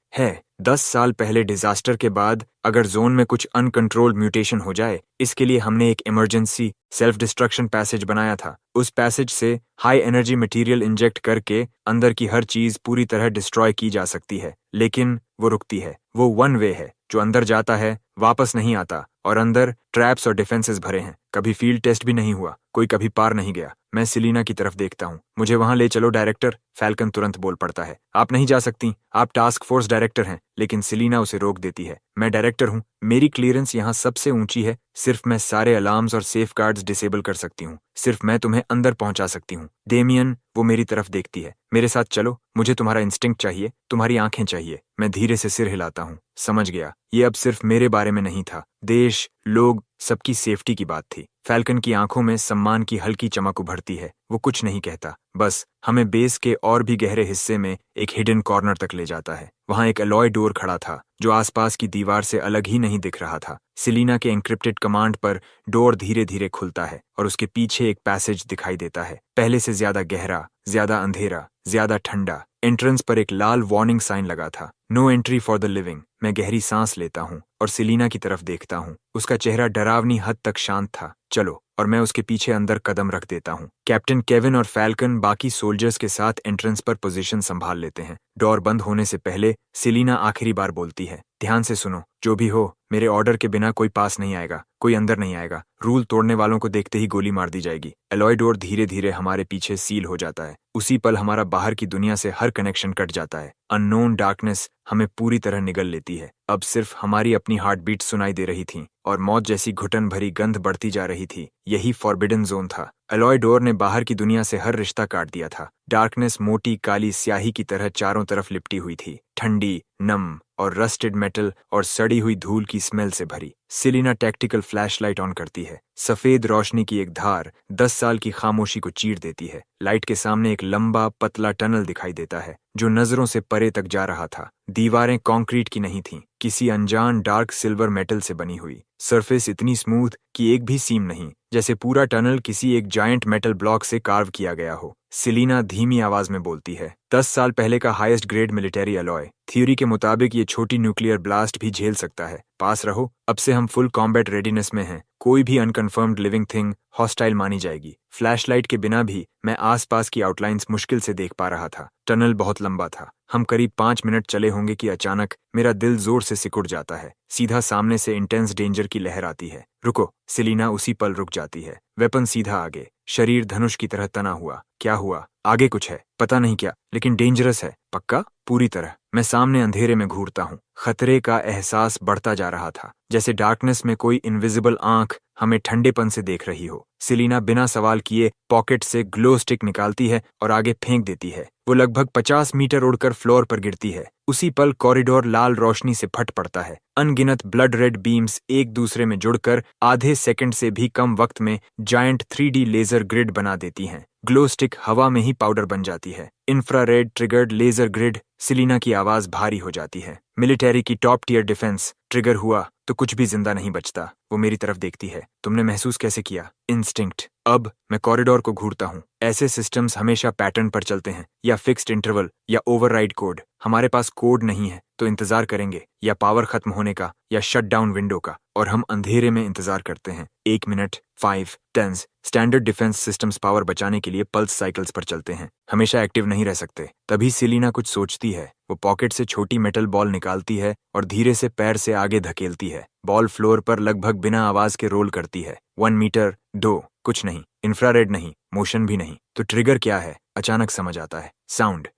10 साल पहले डिजास्टर के बाद अगर जोन में कुछ अनकंट्रोल्ड म्यूटेशन हो जाए, इसके लिए हमने एक इमरजेंसी सेल्फ डिस्ट्रक्शन पैसेज बनाया था। उस पैसेज से हाई एनर्जी मटेरियल इंजेक्ट करके अंदर की हर चीज पूरी तरह डिस्ट्रॉय की जा सकती है, लेकिन वो रुकती है। वो वन वे है, जो अंदर जाता है वापस नहीं आता और अंदर ट्रैप्स और डिफेंसेस भरे हैं। कभी फील्ड टेस्ट भी नहीं हुआ, कोई कभी पार नहीं गया। मैं सिलीना की तरफ देखता हूँ। मुझे वहां ले चलो डायरेक्टर, फैल्कन तुरंत बोल पड़ता है। आप नहीं जा सकती, आप टास्क फोर्स डायरेक्टर हैं। लेकिन सिलीना उसे रोक देती है। मैं डायरेक्टर हूँ, मेरी क्लियरेंस यहाँ सबसे ऊंची है। सिर्फ मैं सारे अलार्म्स और सेफ गार्ड्स डिसेबल कर सकती हूँ। सिर्फ मैं तुम्हें अंदर पहुंचा सकती हूँ। डेमियन, वो मेरी तरफ देखती है। मेरे साथ चलो, मुझे तुम्हारा इंस्टिंक्ट चाहिए, तुम्हारी आंखें चाहिए। मैं धीरे से सिर हिलाता हूँ। समझ गया, ये अब सिर्फ मेरे बारे में नहीं था, देश, लोग, सबकी सेफ्टी की बात थी। फैल्कन की आंखों में सम्मान की हल्की चमक उभरती है। वो कुछ नहीं कहता, बस हमें बेस के और भी गहरे हिस्से में एक हिडन कॉर्नर तक ले जाता है। वहां एक अलॉय डोर खड़ा था जो आसपास की दीवार से अलग ही नहीं दिख रहा था। सिलीना के एन्क्रिप्टेड कमांड पर डोर धीरे धीरे खुलता है और उसके पीछे एक पैसेज दिखाई देता है, पहले से ज्यादा गहरा, ज्यादा अंधेरा, ज्यादा ठंडा। एंट्रेंस पर एक लाल वार्निंग साइन लगा था, no entry for the living. मैं गहरी सांस लेता हूँ और सिलीना की तरफ देखता हूँ। उसका चेहरा डरावनी हद तक शांत था। चलो, और मैं उसके पीछे अंदर कदम रख देता हूँ। कैप्टन केविन और फैल्कन बाकी सोल्जर्स के साथ एंट्रेंस पर पोजीशन संभाल लेते हैं। डोर बंद होने से पहले सिलीना आखिरी बार बोलती है, ध्यान से सुनो, जो भी हो, मेरे ऑर्डर के बिना कोई पास नहीं आएगा, कोई अंदर नहीं आएगा। रूल तोड़ने वालों को देखते ही गोली मार दी जाएगी। एलॉय डोर धीरे धीरे हमारे पीछे सील हो जाता है। उसी पल हमारा बाहर की दुनिया से हर कनेक्शन कट जाता है। अननोन डार्कनेस हमें पूरी तरह निगल लेती है। अब सिर्फ हमारी अपनी हार्ट बीट सुनाई दे रही थी और मौत जैसी घुटन भरी गंध बढ़ती जा रही थी। यही फॉरबिडन जोन था। एलॉय डोर ने बाहर की दुनिया से हर रिश्ता काट दिया था। डार्कनेस मोटी काली स्याही की तरह चारों तरफ लिपटी हुई थी, ठंडी, नम और रस्टेड मेटल और सड़ी हुई धूल की स्मेल से भरी। सिलीना टैक्टिकल फ्लैशलाइट ऑन करती है। सफेद रोशनी की एक धार 10 साल की खामोशी को चीर देती है। लाइट के सामने एक लंबा पतला टनल दिखाई देता है जो नजरों से परे तक जा रहा था। दीवारें कंक्रीट की नहीं थीं, किसी अनजान डार्क सिल्वर मेटल से बनी हुई। सरफेस इतनी स्मूथ कि एक भी सीम नहीं, जैसे पूरा टनल किसी एक जायंट मेटल ब्लॉक से कार्व किया गया हो। सिलीना धीमी आवाज में बोलती है, 10 साल पहले का highest grade military alloy. Theory के मुताबिक ये छोटी न्यूक्लियर ब्लास्ट भी झेल सकता है। पास रहो, अब से हम फुल कॉम्बैट रेडीनेस में हैं। कोई भी अनकन्फर्म्ड लिविंग थिंग हॉस्टाइल मानी जाएगी। फ्लैशलाइट के बिना भी मैं आसपास की आउटलाइंस मुश्किल से देख पा रहा था। टनल बहुत लंबा था। हम करीब 5 मिनट चले होंगे कि अचानक मेरा दिल जोर से सिकुड़ जाता है। सीधा सामने से इंटेंस डेंजर की लहर आती है। रुको, सिलीना उसी पल रुक जाती है। वेपन सीधा आगे, शरीर धनुष की तरह तना हुआ। क्या हुआ? आगे कुछ है, पता नहीं क्या, लेकिन डेंजरस है। पक्का? पूरी तरह। मैं सामने अंधेरे में घूरता हूँ। खतरे का एहसास बढ़ता जा रहा था, जैसे डार्कनेस में कोई इनविजिबल आंख हमें ठंडेपन से देख रही हो। सिलीना बिना सवाल किए पॉकेट से ग्लो स्टिक निकालती है और आगे फेंक देती है। वो लगभग 50 मीटर उड़कर फ्लोर पर गिरती है। उसी पल कॉरिडोर लाल रोशनी से फट पड़ता है। अनगिनत ब्लड रेड बीम्स एक दूसरे में जुड़कर आधे सेकंड से भी कम वक्त में जायंट 3D लेजर ग्रिड बना देती हैं। ग्लो स्टिक हवा में ही पाउडर बन जाती है। Infrared triggered laser grid. Selina की आवाज भारी हो जाती है। मिलिट्री की टॉप टियर डिफेंस। ट्रिगर हुआ तो कुछ भी जिंदा नहीं बचता। वो मेरी तरफ देखती है। तुमने महसूस कैसे किया? इंस्टिंक्ट। अब मैं कॉरिडोर को घूरता हूँ। ऐसे सिस्टम्स हमेशा पैटर्न पर चलते हैं, या फिक्स्ड इंटरवल या ओवरराइड कोड। हमारे पास कोड नहीं है तो इंतजार करेंगे, या पावर खत्म होने का या शट डाउन विंडो का। और हम अंधेरे में इंतजार करते हैं। 1 minute, 5, 10। Standard defence systems power बचाने के लिए पल्स साइकिल्स पर चलते हैं, हमेशा एक्टिव नहीं रह सकते। तभी सिलीना कुछ सोचती है। वो पॉकेट से छोटी मेटल बॉल निकालती है और धीरे से पैर से आगे धकेलती है। बॉल फ्लोर पर लगभग बिना आवाज के रोल करती है। 1 मीटर, 2, कुछ नहीं। इंफ्रारेड नहीं, मोशन भी नहीं। तो ट्रिगर क्या है? अचानक समझ आता है।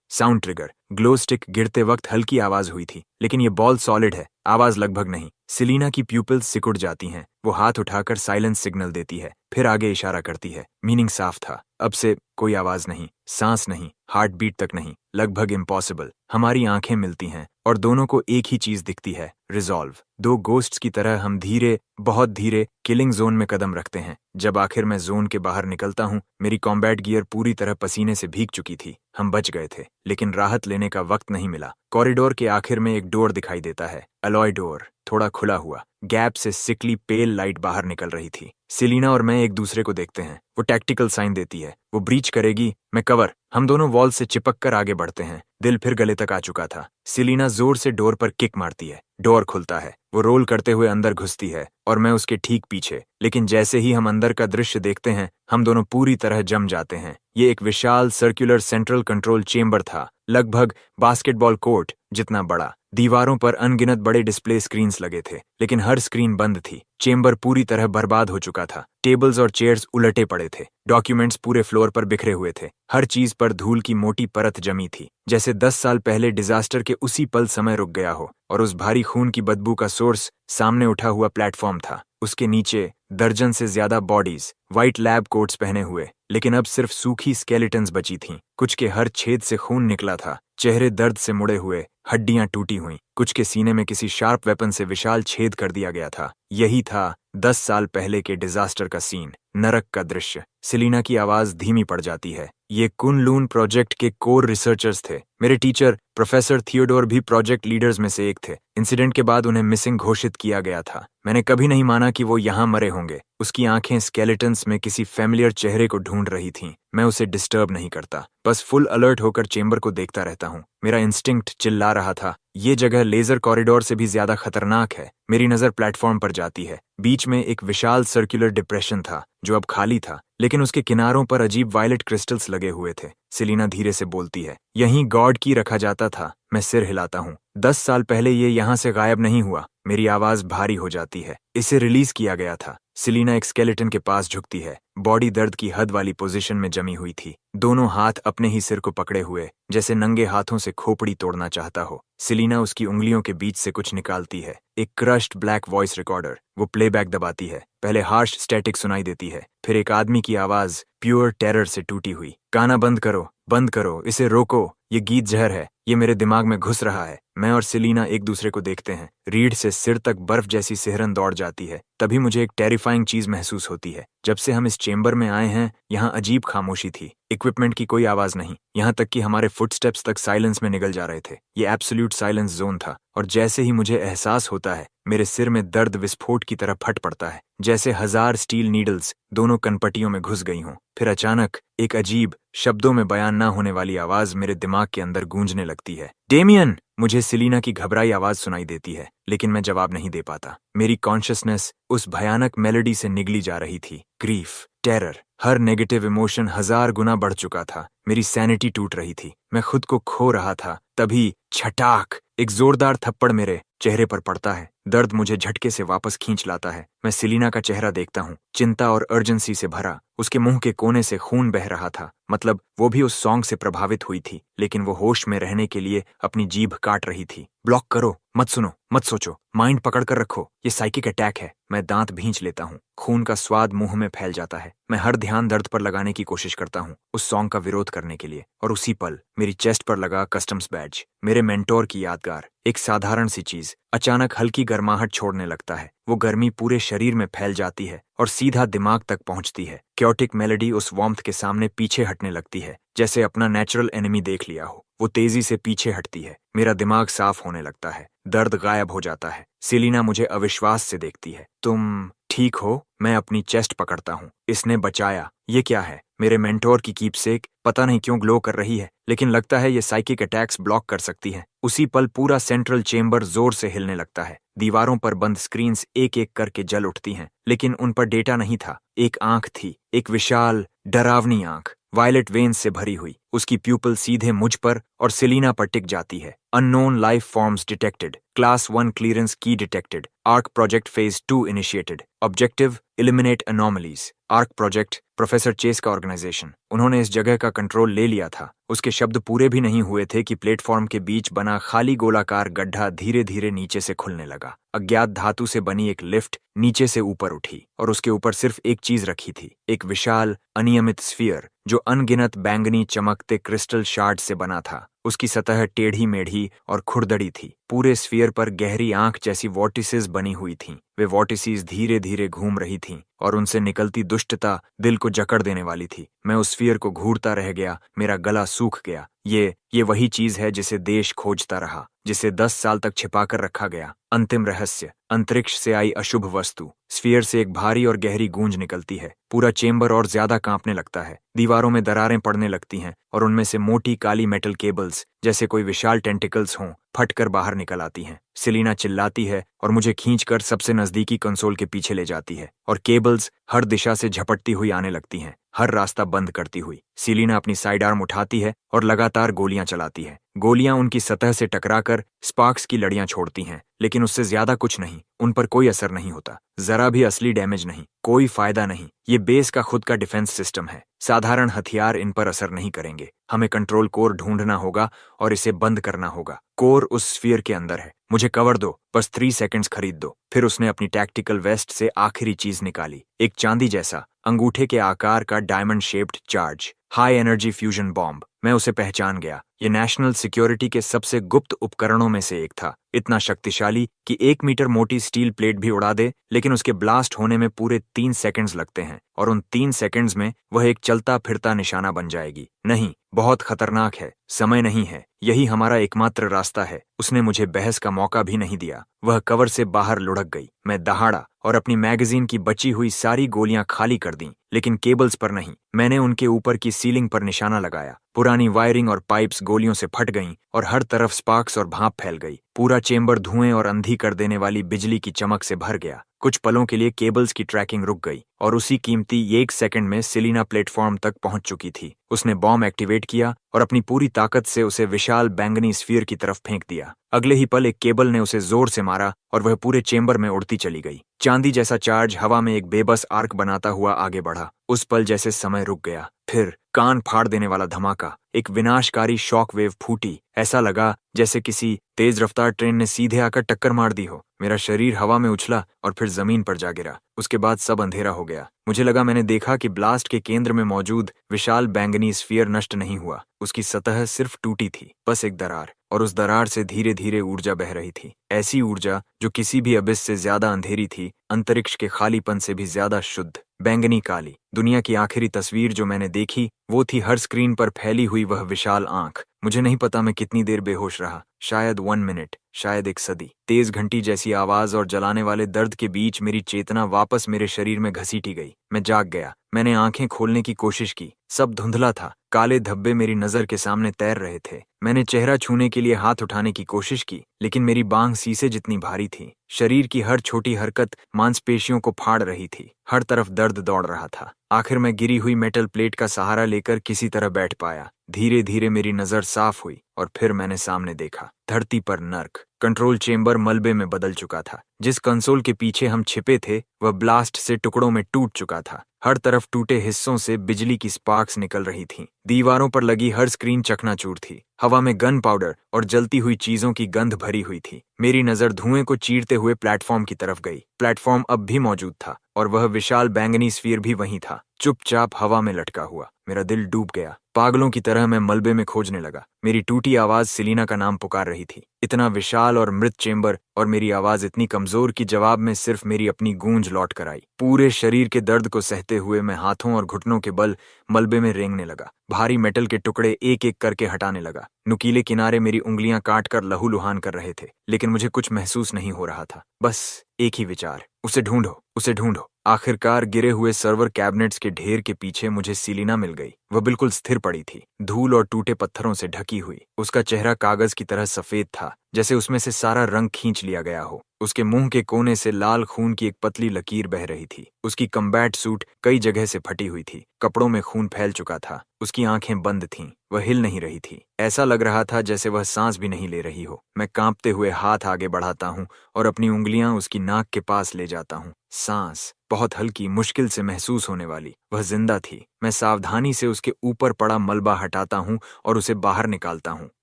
Sound trigger. ग्लो स्टिक गिरते वक्त हल्की आवाज हुई थी, लेकिन ये बॉल सॉलिड है, आवाज लगभग नहीं। सिलीना की प्यूपिल्स सिकुड़ जाती हैं। वो हाथ उठाकर साइलेंस सिग्नल देती है, फिर आगे इशारा करती है। मीनिंग साफ था। अब से कोई आवाज नहीं, सांस नहीं, हार्ट बीट तक नहीं। लगभग इम्पॉसिबल। हमारी आंखें मिलती हैं और दोनों को एक ही चीज दिखती है, रिजॉल्व। 2 गोस्ट्स की तरह हम धीरे, बहुत धीरे किलिंग जोन में कदम रखते हैं। जब आखिर मैं जोन के बाहर निकलता हूँ, मेरी कॉम्बैट गियर पूरी तरह पसीने से भीग चुकी थी। हम बच गए थे, लेकिन राहत लेने का वक्त नहीं मिला। कॉरिडोर के आखिर में एक डोर दिखाई देता है, अलॉय डोर, थोड़ा खुला हुआ। गैप से सिकली पेल लाइट बाहर निकल रही थी। सिलीना और मैं एक दूसरे को देखते हैं। वो टैक्टिकल साइन देती है। वो ब्रीच करेगी, मैं कवर। हम दोनों वॉल से चिपक कर आगे बढ़ते हैं। दिल फिर गले तक आ चुका था। सिलीना जोर से डोर पर किक मारती है। डोर खुलता है। वो रोल करते हुए अंदर घुसती है और मैं उसके ठीक पीछे। लेकिन जैसे ही हम अंदर का दृश्य देखते हैं, हम दोनों पूरी तरह जम जाते हैं। ये एक विशाल सर्कुलर सेंट्रल कंट्रोल चेंबर था, लगभग बास्केटबॉल कोर्ट जितना बड़ा। दीवारों पर अनगिनत बड़े डिस्प्ले स्क्रीन्स लगे थे, लेकिन हर स्क्रीन बंद थी। चेंबर पूरी तरह बर्बाद हो चुका था। टेबल्स और चेयर्स उलटे पड़े थे। डॉक्यूमेंट्स पूरे फ्लोर पर बिखरे हुए थे। हर चीज पर धूल की मोटी परत जमी थी, जैसे 10 साल पहले डिजास्टर के उसी पल समय रुक गया हो। और उस भारी खून की बदबू का सोर्स सामने उठा हुआ प्लेटफॉर्म था। उसके नीचे दर्जन से ज्यादा बॉडीज, व्हाइट लैब कोट्स पहने हुए, लेकिन अब सिर्फ सूखी स्केलेटन्स बची थीं। कुछ के हर छेद से खून निकला था, चेहरे दर्द से मुड़े हुए, हड्डियां टूटी हुई। कुछ के सीने में किसी शार्प वेपन से विशाल छेद कर दिया गया था। यही था 10 साल पहले के डिजास्टर का सीन, नरक का दृश्य। सेलिना की आवाज धीमी पड़ जाती है। ये कुन-लून प्रोजेक्ट के कोर रिसर्चर्स थे। मेरे टीचर प्रोफेसर थियोडोर भी प्रोजेक्ट लीडर्स में से एक थे। इंसिडेंट के बाद उन्हें मिसिंग घोषित किया गया था। मैंने कभी नहीं माना कि वो यहाँ मरे होंगे। उसकी आंखें स्केलेटन्स में किसी फैमिलियर चेहरे को ढूंढ रही थीं। मैं उसे डिस्टर्ब नहीं करता, बस फुल अलर्ट होकर चेंबर को देखता रहता हूँ। मेरा इंस्टिंक्ट चिल्ला रहा था, ये जगह लेजर कॉरिडोर से भी ज्यादा खतरनाक है। मेरी नजर प्लेटफॉर्म पर जाती है। बीच में एक विशाल सर्कुलर डिप्रेशन था, जो अब खाली था, लेकिन उसके किनारों पर अजीब वायलेट क्रिस्टल्स लगे हुए थे। सेलिना धीरे से बोलती है, यहीं गॉड की रखा जाता था। मैं सिर हिलाता हूँ। 10 साल पहले ये यहाँ से गायब नहीं हुआ। मेरी आवाज भारी हो जाती है। इसे रिलीज किया गया था। सेलिना एक स्केलेटन के पास झुकती है। बॉडी दर्द की हद वाली पोजीशन में जमी हुई थी, दोनों हाथ अपने ही सिर को पकड़े हुए, जैसे नंगे हाथों से खोपड़ी तोड़ना चाहता हो। सेलिना उसकी उंगलियों के बीच से कुछ निकालती है, एक क्रश्ड ब्लैक वॉइस रिकॉर्डर। वो प्लेबैक दबाती है। पहले हार्श स्टैटिक सुनाई देती है, फिर एक आदमी की आवाज प्योर टेरर से टूटी हुई। गाना बंद करो, बंद करो, इसे रोको, ये गीत जहर है, ये मेरे दिमाग में घुस रहा है। मैं और सेलिना एक दूसरे को देखते हैं। रीढ़ से सिर तक बर्फ जैसी सिहरन दौड़ जाती है। तभी मुझे एक टेरिफाइंग चीज महसूस होती है। जब से हम इस चेंबर में आए हैं, यहाँ अजीब खामोशी थी। इक्विपमेंट की कोई आवाज नहीं, यहाँ तक कि हमारे फुटस्टेप्स तक साइलेंस में निगल जा रहे थे। ये एब्सोल्यूट साइलेंस जोन था। और जैसे ही मुझे एहसास होता है, मेरे सिर में दर्द विस्फोट की तरह फट पड़ता है, जैसे 1000 स्टील नीडल्स दोनों कनपटियों में घुस गई हों। फिर अचानक एक अजीब, शब्दों में बयान ना होने वाली आवाज मेरे दिमाग के अंदर गूंजने लगती है, डेमियन! मुझे सेलिना की घबराई आवाज सुनाई देती है, लेकिन मैं जवाब नहीं दे पाता। मेरी कॉन्शियसनेस उस भयानक मेलोडी से निगली जा रही थी। ग्रीफ, टेरर, हर नेगेटिव इमोशन 1000 गुना बढ़ चुका था। मेरी सैनिटी टूट रही थी, मैं खुद को खो रहा था। तभी छटाक, एक जोरदार थप्पड़ मेरे चेहरे पर पड़ता है। दर्द मुझे झटके से वापस खींच लाता है। मैं सेलिना का चेहरा देखता हूँ, चिंता और अर्जेंसी से भरा। उसके मुंह के कोने से खून बह रहा था, मतलब वो भी उस सॉन्ग से प्रभावित हुई थी, लेकिन वो होश में रहने के लिए अपनी जीभ काट रही थी। ब्लॉक करो, मत सुनो, मत सोचो, माइंड पकड़ कर रखो, ये साइकिक अटैक है। मैं दांत भींच लेता हूँ। खून का स्वाद मुंह में फैल जाता है। मैं हर ध्यान दर्द पर लगाने की कोशिश करता हूँ, उस सॉन्ग का विरोध करने के लिए। और उसी पल मेरी चेस्ट पर लगा कस्टम्स बैज, मेरे मेंटोर की यादगार, एक साधारण सी चीज, अचानक हल्की गर्माहट छोड़ने लगता है। वो गर्मी पूरे शरीर में फैल जाती है और सीधा दिमाग तक पहुंचती है। क्योटिक मेलोडी उस वार्मथ के सामने पीछे हटने लगती है, जैसे अपना नेचुरल एनिमी देख लिया हो। वो तेजी से पीछे हटती है। मेरा दिमाग साफ होने लगता है। दर्द गायब हो जाता है। सेलिना मुझे अविश्वास से देखती है। तुम ठीक हो? मैं अपनी चेस्ट पकड़ता हूँ। इसने बचाया। ये क्या है? मेरे मेंटोर की कीपसेक पता नहीं क्यों ग्लो कर रही है, लेकिन लगता है ये साइकिक अटैक्स ब्लॉक कर सकती है। उसी पल पूरा सेंट्रल चेंबर जोर से हिलने लगता है। दीवारों पर बंद स्क्रीन्स एक एक करके जल उठती हैं, लेकिन उन पर डेटा नहीं था। एक आंख थी, एक विशाल, डरावनी आंख, वायलेट वेन्स से भरी हुई। उसकी प्यूपल सीधे मुझ पर और सेलिना पर टिक जाती है। Unknown life forms detected, class 1 clearance की detected, ark project phase 2 initiated, objective eliminate anomalies. Ark project professor Chase का ऑर्गेनाइजेशन। उन्होंने इस जगह का कंट्रोल ले लिया था। उसके शब्द पूरे भी नहीं हुए थे कि प्लेटफॉर्म के बीच बना खाली गोलाकार गड्ढा धीरे धीरे नीचे से खुलने लगा। अज्ञात धातु से बनी एक लिफ्ट नीचे से ऊपर उठी और उसके ऊपर सिर्फ एक चीज रखी थी, एक विशाल अनियमित स्फीयर जो अनगिनत बैंगनी चमकते क्रिस्टल शार्ड से बना था। उसकी सतह टेढ़ी मेढ़ी और खुरदड़ी थी। पूरे स्फीयर पर गहरी आंख जैसी वॉर्टिसेस बनी हुई थीं। वे वॉर्टिसेस धीरे धीरे घूम रही थीं और उनसे निकलती दुष्टता दिल को जकड़ देने वाली थी। मैं उस स्फीयर को घूरता रह गया, मेरा गला सूख गया। ये वही चीज है जिसे देश खोजता रहा, जिसे 10 साल तक छिपाकर रखा गया। अंतिम रहस्य। अंतरिक्ष से आई अशुभ वस्तु। स्फीयर से एक भारी और गहरी गूंज निकलती है। पूरा चेंबर और ज्यादा कांपने लगता है। दीवारों में दरारें पड़ने लगती हैं और उनमें से मोटी काली मेटल केबल्स जैसे कोई विशाल टेंटिकल्स हों फटकर बाहर निकल आती हैं। सेलिना चिल्लाती है और मुझे खींचकर सबसे नजदीकी कंसोल के पीछे ले जाती है और केबल्स हर दिशा से झपटती हुई आने लगती हैं, हर रास्ता बंद करती हुई। सेलिना अपनी साइड आर्म उठाती है और लगातार गोलियां चलाती है। गोलियां उनकी सतह से टकराकर स्पार्क्स की लड़ियां छोड़ती हैं, लेकिन उससे ज्यादा कुछ नहीं। उन पर कोई असर नहीं होता, जरा भी असली डैमेज नहीं, कोई फायदा नहीं। ये बेस का खुद का डिफेंस सिस्टम है। साधारण हथियार इन पर असर नहीं करेंगे। हमें कंट्रोल कोर ढूंढना होगा और इसे बंद करना होगा। कोर उस स्फीयर के अंदर है। मुझे कवर दो, बस 3 सेकंड्स खरीद दो। फिर उसने अपनी टैक्टिकल वेस्ट से आखिरी चीज निकाली, एक चांदी जैसा अंगूठे के आकार का diamond shaped charge high energy fusion bomb. मैं उसे पहचान गया। ये नेशनल सिक्योरिटी के सबसे गुप्त उपकरणों में से एक था। इतना शक्तिशाली कि 1 मीटर मोटी स्टील प्लेट भी उड़ा दे, लेकिन उसके ब्लास्ट होने में पूरे 3 सेकंड्स लगते हैं और उन 3 सेकंड्स में वह एक चलता फिरता निशाना बन जाएगी। नहीं, बहुत खतरनाक है। समय नहीं है, यही हमारा एकमात्र रास्ता है। उसने मुझे बहस का मौका भी नहीं दिया। वह कवर से बाहर लुढ़क गई। मैं दहाड़ा और अपनी मैगजीन की बची हुई सारी गोलियां खाली कर दी, लेकिन केबल्स पर नहीं। मैंने उनके ऊपर की सीलिंग पर निशाना लगाया। पुरानी वायरिंग और पाइप्स गोलियों से फट गईं और हर तरफ स्पार्क्स और भाप फैल गई। पूरा चेंबर धुएं और अंधी कर देने वाली बिजली की चमक से भर गया। कुछ पलों के लिए केबल्स की ट्रैकिंग रुक गई और उसी कीमती 1 सेकंड में सेलिना प्लेटफॉर्म तक पहुंच चुकी थी। उसने बॉम्ब एक्टिवेट किया और अपनी पूरी ताकत से उसे विशाल बैंगनी स्फीयर की तरफ फेंक दिया। अगले ही पल एक केबल ने उसे जोर से मारा और वह पूरे चेंबर में उड़ती चली गई। चांदी जैसा चार्ज हवा में एक बेबस आर्क बनाता हुआ आगे बढ़ा। उस पल जैसे समय रुक गया। फिर कान फाड़ देने वाला धमाका, एक विनाशकारी शॉक वेव फूटी। ऐसा लगा जैसे किसी तेज रफ्तार ट्रेन ने सीधे आकर टक्कर मार दी हो। मेरा शरीर हवा में उछला और फिर जमीन पर जा गिरा। उसके बाद सब अंधेरा हो गया। मुझे लगा मैंने देखा कि ब्लास्ट के केंद्र में मौजूद विशाल बैंगनी स्फीयर नष्ट नहीं हुआ। उसकी सतह सिर्फ टूटी थी, बस एक दरार, और उस दरार से धीरे धीरे ऊर्जा बह रही थी। ऐसी ऊर्जा जो किसी भी अबिस से ज्यादा अंधेरी थी, अंतरिक्ष के खालीपन से भी ज्यादा शुद्ध, बैंगनी काली। दुनिया की आखिरी तस्वीर जो मैंने देखी वो थी हर स्क्रीन पर फैली हुई वह विशाल आंख। मुझे नहीं पता मैं कितनी देर बेहोश रहा, शायद 1 मिनट, शायद 1 सदी। तेज घंटी जैसी आवाज और जलाने वाले दर्द के बीच मेरी चेतना वापस मेरे शरीर में घसीटी गई। मैं जाग गया। मैंने आंखें खोलने की कोशिश की। सब धुंधला था। काले धब्बे मेरी नजर के सामने तैर रहे थे। मैंने चेहरा छूने के लिए हाथ उठाने की कोशिश की, लेकिन मेरी बांह शीशे जितनी भारी थी। शरीर की हर छोटी हरकत मांसपेशियों को फाड़ रही थी। हर तरफ दर्द दौड़ रहा था। आखिर मैं गिरी हुई मेटल प्लेट का सहारा लेकर किसी तरह बैठ पाया। धीरे धीरे मेरी नजर साफ हुई और फिर मैंने सामने देखा। धरती पर नर्क। कंट्रोल चेंबर मलबे में बदल चुका था। जिस कंसोल के पीछे हम छिपे थे वह ब्लास्ट से टुकड़ों में टूट चुका था। हर तरफ टूटे हिस्सों से बिजली की स्पार्क्स निकल रही थीं। दीवारों पर लगी हर स्क्रीन चकनाचूर थी। हवा में गन पाउडर और जलती हुई चीजों की गंध भरी हुई थी। मेरी नजर धुएं को चीरते हुए प्लेटफॉर्म की तरफ गई। प्लेटफॉर्म अब भी मौजूद था और वह विशाल बैंगनी स्फीयर भी वहीं था, चुपचाप हवा में लटका हुआ। मेरा दिल डूब गया। पागलों की तरह मैं मलबे में खोजने लगा। मेरी टूटी आवाज सेलिना का नाम पुकार रही थी। इतना विशाल और मृत चेंबर और मेरी आवाज इतनी कमजोर कि जवाब में सिर्फ मेरी अपनी गूंज लौट कर आई। पूरे शरीर के दर्द को सहते हुए मैं हाथों और घुटनों के बल मलबे में रेंगने लगा। भारी मेटल के टुकड़े एक एक करके हटाने लगा। नुकीले किनारे मेरी उंगलियां काटकर लहूलुहान कर रहे थे, लेकिन मुझे कुछ महसूस नहीं हो रहा था। बस एक ही विचार, उसे ढूंढो, उसे ढूंढो। आखिरकार गिरे हुए सर्वर कैबिनेट्स के ढेर के पीछे मुझे सेलिना मिल गई। वह बिल्कुल स्थिर पड़ी थी, धूल और टूटे पत्थरों से ढकी हुई। उसका चेहरा कागज की तरह सफेद था, जैसे उसमें से सारा रंग खींच लिया गया हो। उसके मुंह के कोने से लाल खून की एक पतली लकीर बह रही थी। उसकी कम्बैट सूट कई जगह से फटी हुई थी। कपड़ों में खून फैल चुका था। उसकी आंखें बंद थीं। वह हिल नहीं रही थी। ऐसा लग रहा था जैसे वह सांस भी नहीं ले रही हो। मैं कांपते हुए हाथ आगे बढ़ाता हूँ और अपनी उंगलियां उसकी नाक के पास ले जाता हूँ। सांस बहुत हल्की, मुश्किल से महसूस होने वाली। वह जिंदा थी। मैं सावधानी से उसके ऊपर पड़ा मलबा हटाता हूँ और उसे बाहर निकालता हूँ।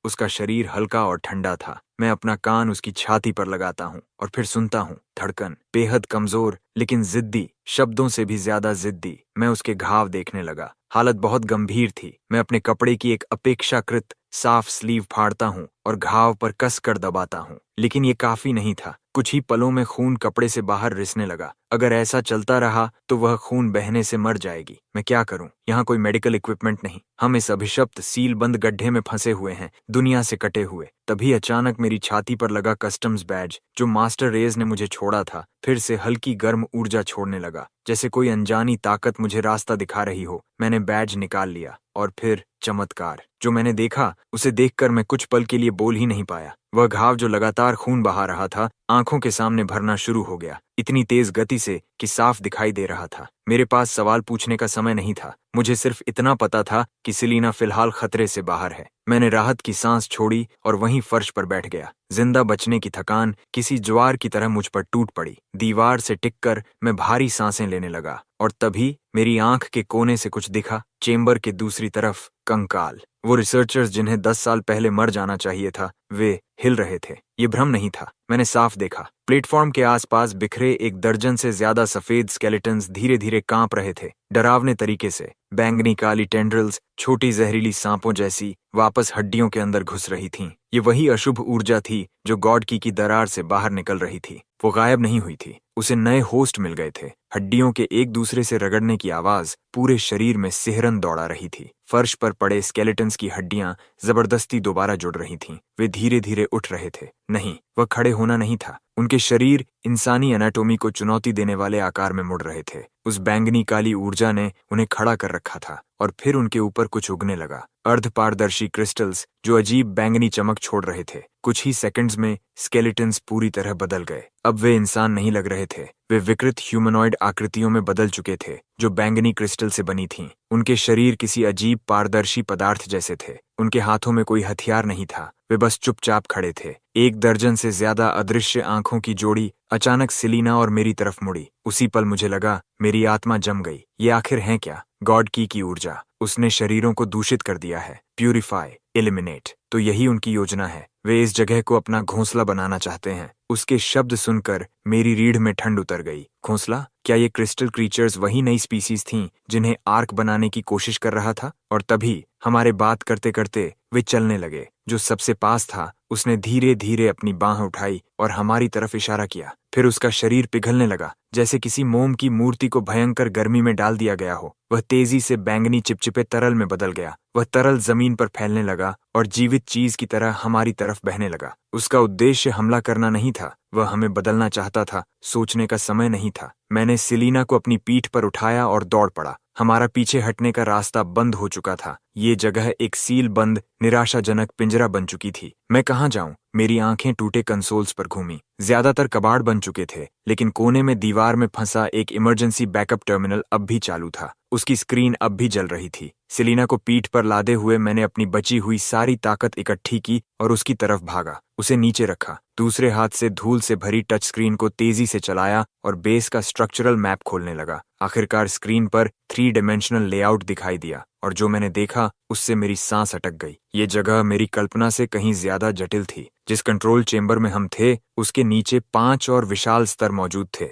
उसका शरीर हल्का और ठंडा था। मैं अपना कान उसकी छाती पर लगाता हूँ और फिर सुनता हूँ। धड़कन बेहद कमजोर लेकिन जिद्दी, शब्दों से भी ज्यादा जिद्दी। मैं उसके घाव देखने लगा। हालत बहुत गंभीर थी। मैं अपने कपड़े की एक अपेक्षाकृत साफ स्लीव फाड़ता हूँ और घाव पर कस कर दबाता हूँ, लेकिन ये काफी नहीं था। कुछ ही पलों में खून कपड़े से बाहर रिसने लगा। अगर ऐसा चलता रहा तो वह खून बहने से मर जाएगी। मैं क्या करूं? यहाँ कोई मेडिकल इक्विपमेंट नहीं। हम इस अभिशप्त सील बंद गड्ढे में फंसे हुए हैं, दुनिया से कटे हुए। तभी अचानक मेरी छाती पर लगा कस्टम्स बैज, जो मास्टर रेज ने मुझे छोड़ा था, फिर से हल्की गर्म ऊर्जा छोड़ने लगा, जैसे कोई अनजानी ताकत मुझे रास्ता दिखा रही हो। मैंने बैज निकाल लिया और फिर चमत्कार। जो मैंने देखा उसे देखकर मैं कुछ पल के लिए बोल ही नहीं पाया। वह घाव जो लगातार खून बहा रहा था, आंखों के सामने भरना शुरू हो गया, इतनी तेज गति से कि साफ दिखाई दे रहा था। मेरे पास सवाल पूछने का समय नहीं था। मुझे सिर्फ इतना पता था कि सेलिना फिलहाल खतरे से बाहर है। मैंने राहत की सांस छोड़ी और वहीं फर्श पर बैठ गया। जिंदा बचने की थकान किसी ज्वार की तरह मुझ पर टूट पड़ी। दीवार से टिककर मैं भारी सांसें लेने लगा और तभी मेरी आंख के कोने से कुछ दिखा। चेंबर के दूसरी तरफ कंकाल। वो रिसर्चर्स जिन्हें 10 साल पहले मर जाना चाहिए था, वे हिल रहे थे। ये भ्रम नहीं था, मैंने साफ देखा। प्लेटफॉर्म के आसपास बिखरे 1 दर्जन से ज्यादा सफेद स्केलेटन्स धीरे धीरे कांप रहे थे, डरावने तरीके से। बैंगनी काली टेंड्रिल्स, छोटी जहरीली सांपों जैसी, वापस हड्डियों के अंदर घुस रही थीं। ये वही अशुभ ऊर्जा थी जो गॉड की दरार से बाहर निकल रही थी। वो गायब नहीं हुई थी, उसे नए होस्ट मिल गए थे। हड्डियों के एक दूसरे से रगड़ने की आवाज पूरे शरीर में सिहरन दौड़ा रही थी। फर्श पर पड़े स्केलेटन्स की हड्डियां जबरदस्ती दोबारा जुड़ रही थीं। वे धीरे धीरे उठ रहे थे। नहीं, वह खड़े होना नहीं था। उनके शरीर इंसानी एनाटॉमी को चुनौती देने वाले आकार में मुड़ रहे थे। उस बैंगनी काली ऊर्जा ने उन्हें खड़ा कर रखा था और फिर उनके ऊपर कुछ उगने लगा। अर्धपारदर्शी क्रिस्टल्स जो अजीब बैंगनी चमक छोड़ रहे थे। कुछ ही सेकंड्स में स्केलेटन्स पूरी तरह बदल गए। अब वे इंसान नहीं लग रहे थे। वे विकृत ह्यूमनॉइड आकृतियों में बदल चुके थे जो बैंगनी क्रिस्टल से बनी थीं। उनके शरीर किसी अजीब पारदर्शी पदार्थ जैसे थे। उनके हाथों में कोई हथियार नहीं था, वे बस चुपचाप खड़े थे। 1 दर्जन से ज्यादा अदृश्य आंखों की जोड़ी अचानक सेलिना और मेरी तरफ मुड़ी। उसी पल मुझे लगा मेरी आत्मा जम गई। ये आखिर है क्या? गॉड की ऊर्जा। उसने शरीरों को दूषित कर दिया है। Purify, eliminate. तो यही उनकी योजना है। वे इस जगह को अपना घोंसला बनाना चाहते हैं। उसके शब्द सुनकर मेरी रीढ़ में ठंड उतर गई। घोंसला? क्या ये क्रिस्टल क्रीचर्स वही नई स्पीसीज थीं जिन्हें आर्क बनाने की कोशिश कर रहा था? और तभी हमारे बात करते करते वे चलने लगे। जो सबसे पास था उसने धीरे धीरे अपनी बांह उठाई और हमारी तरफ इशारा किया। फिर उसका शरीर पिघलने लगा, जैसे किसी मोम की मूर्ति को भयंकर गर्मी में डाल दिया गया हो। वह तेजी से बैंगनी चिपचिपे तरल में बदल गया। वह तरल जमीन पर फैलने लगा और जीवित चीज की तरह हमारी तरफ बहने लगा। उसका उद्देश्य हमला करना नहीं था, वह हमें बदलना चाहता था। सोचने का समय नहीं था। मैंने सेलिना को अपनी पीठ पर उठाया और दौड़ पड़ा। हमारा पीछे हटने का रास्ता बंद हो चुका था। ये जगह एक सील बंद निराशाजनक पिंजरा बन चुकी थी। मैं कहाँ जाऊं? मेरी आंखें टूटे कंसोल्स पर घूमी। ज्यादातर कबाड़ बन चुके थे, लेकिन कोने में दीवार में फंसा एक इमरजेंसी बैकअप टर्मिनल अब भी चालू था। उसकी स्क्रीन अब भी जल रही थी। सेलिना को पीठ पर लादे हुए मैंने अपनी बची हुई सारी ताकत इकट्ठी की और उसकी तरफ भागा। उसे नीचे रखा, दूसरे हाथ से धूल से भरी टच स्क्रीन को तेजी से चलाया और बेस का स्ट्रक्चरल मैप खोलने लगा। आखिरकार स्क्रीन पर 3 डायमेंशनल लेआउट दिखाई दिया और जो मैंने देखा उससे मेरी सांस अटक गई। ये जगह मेरी कल्पना से कहीं ज्यादा जटिल थी। जिस कंट्रोल चेंबर में हम थे उसके नीचे 5 और विशाल स्तर मौजूद थे।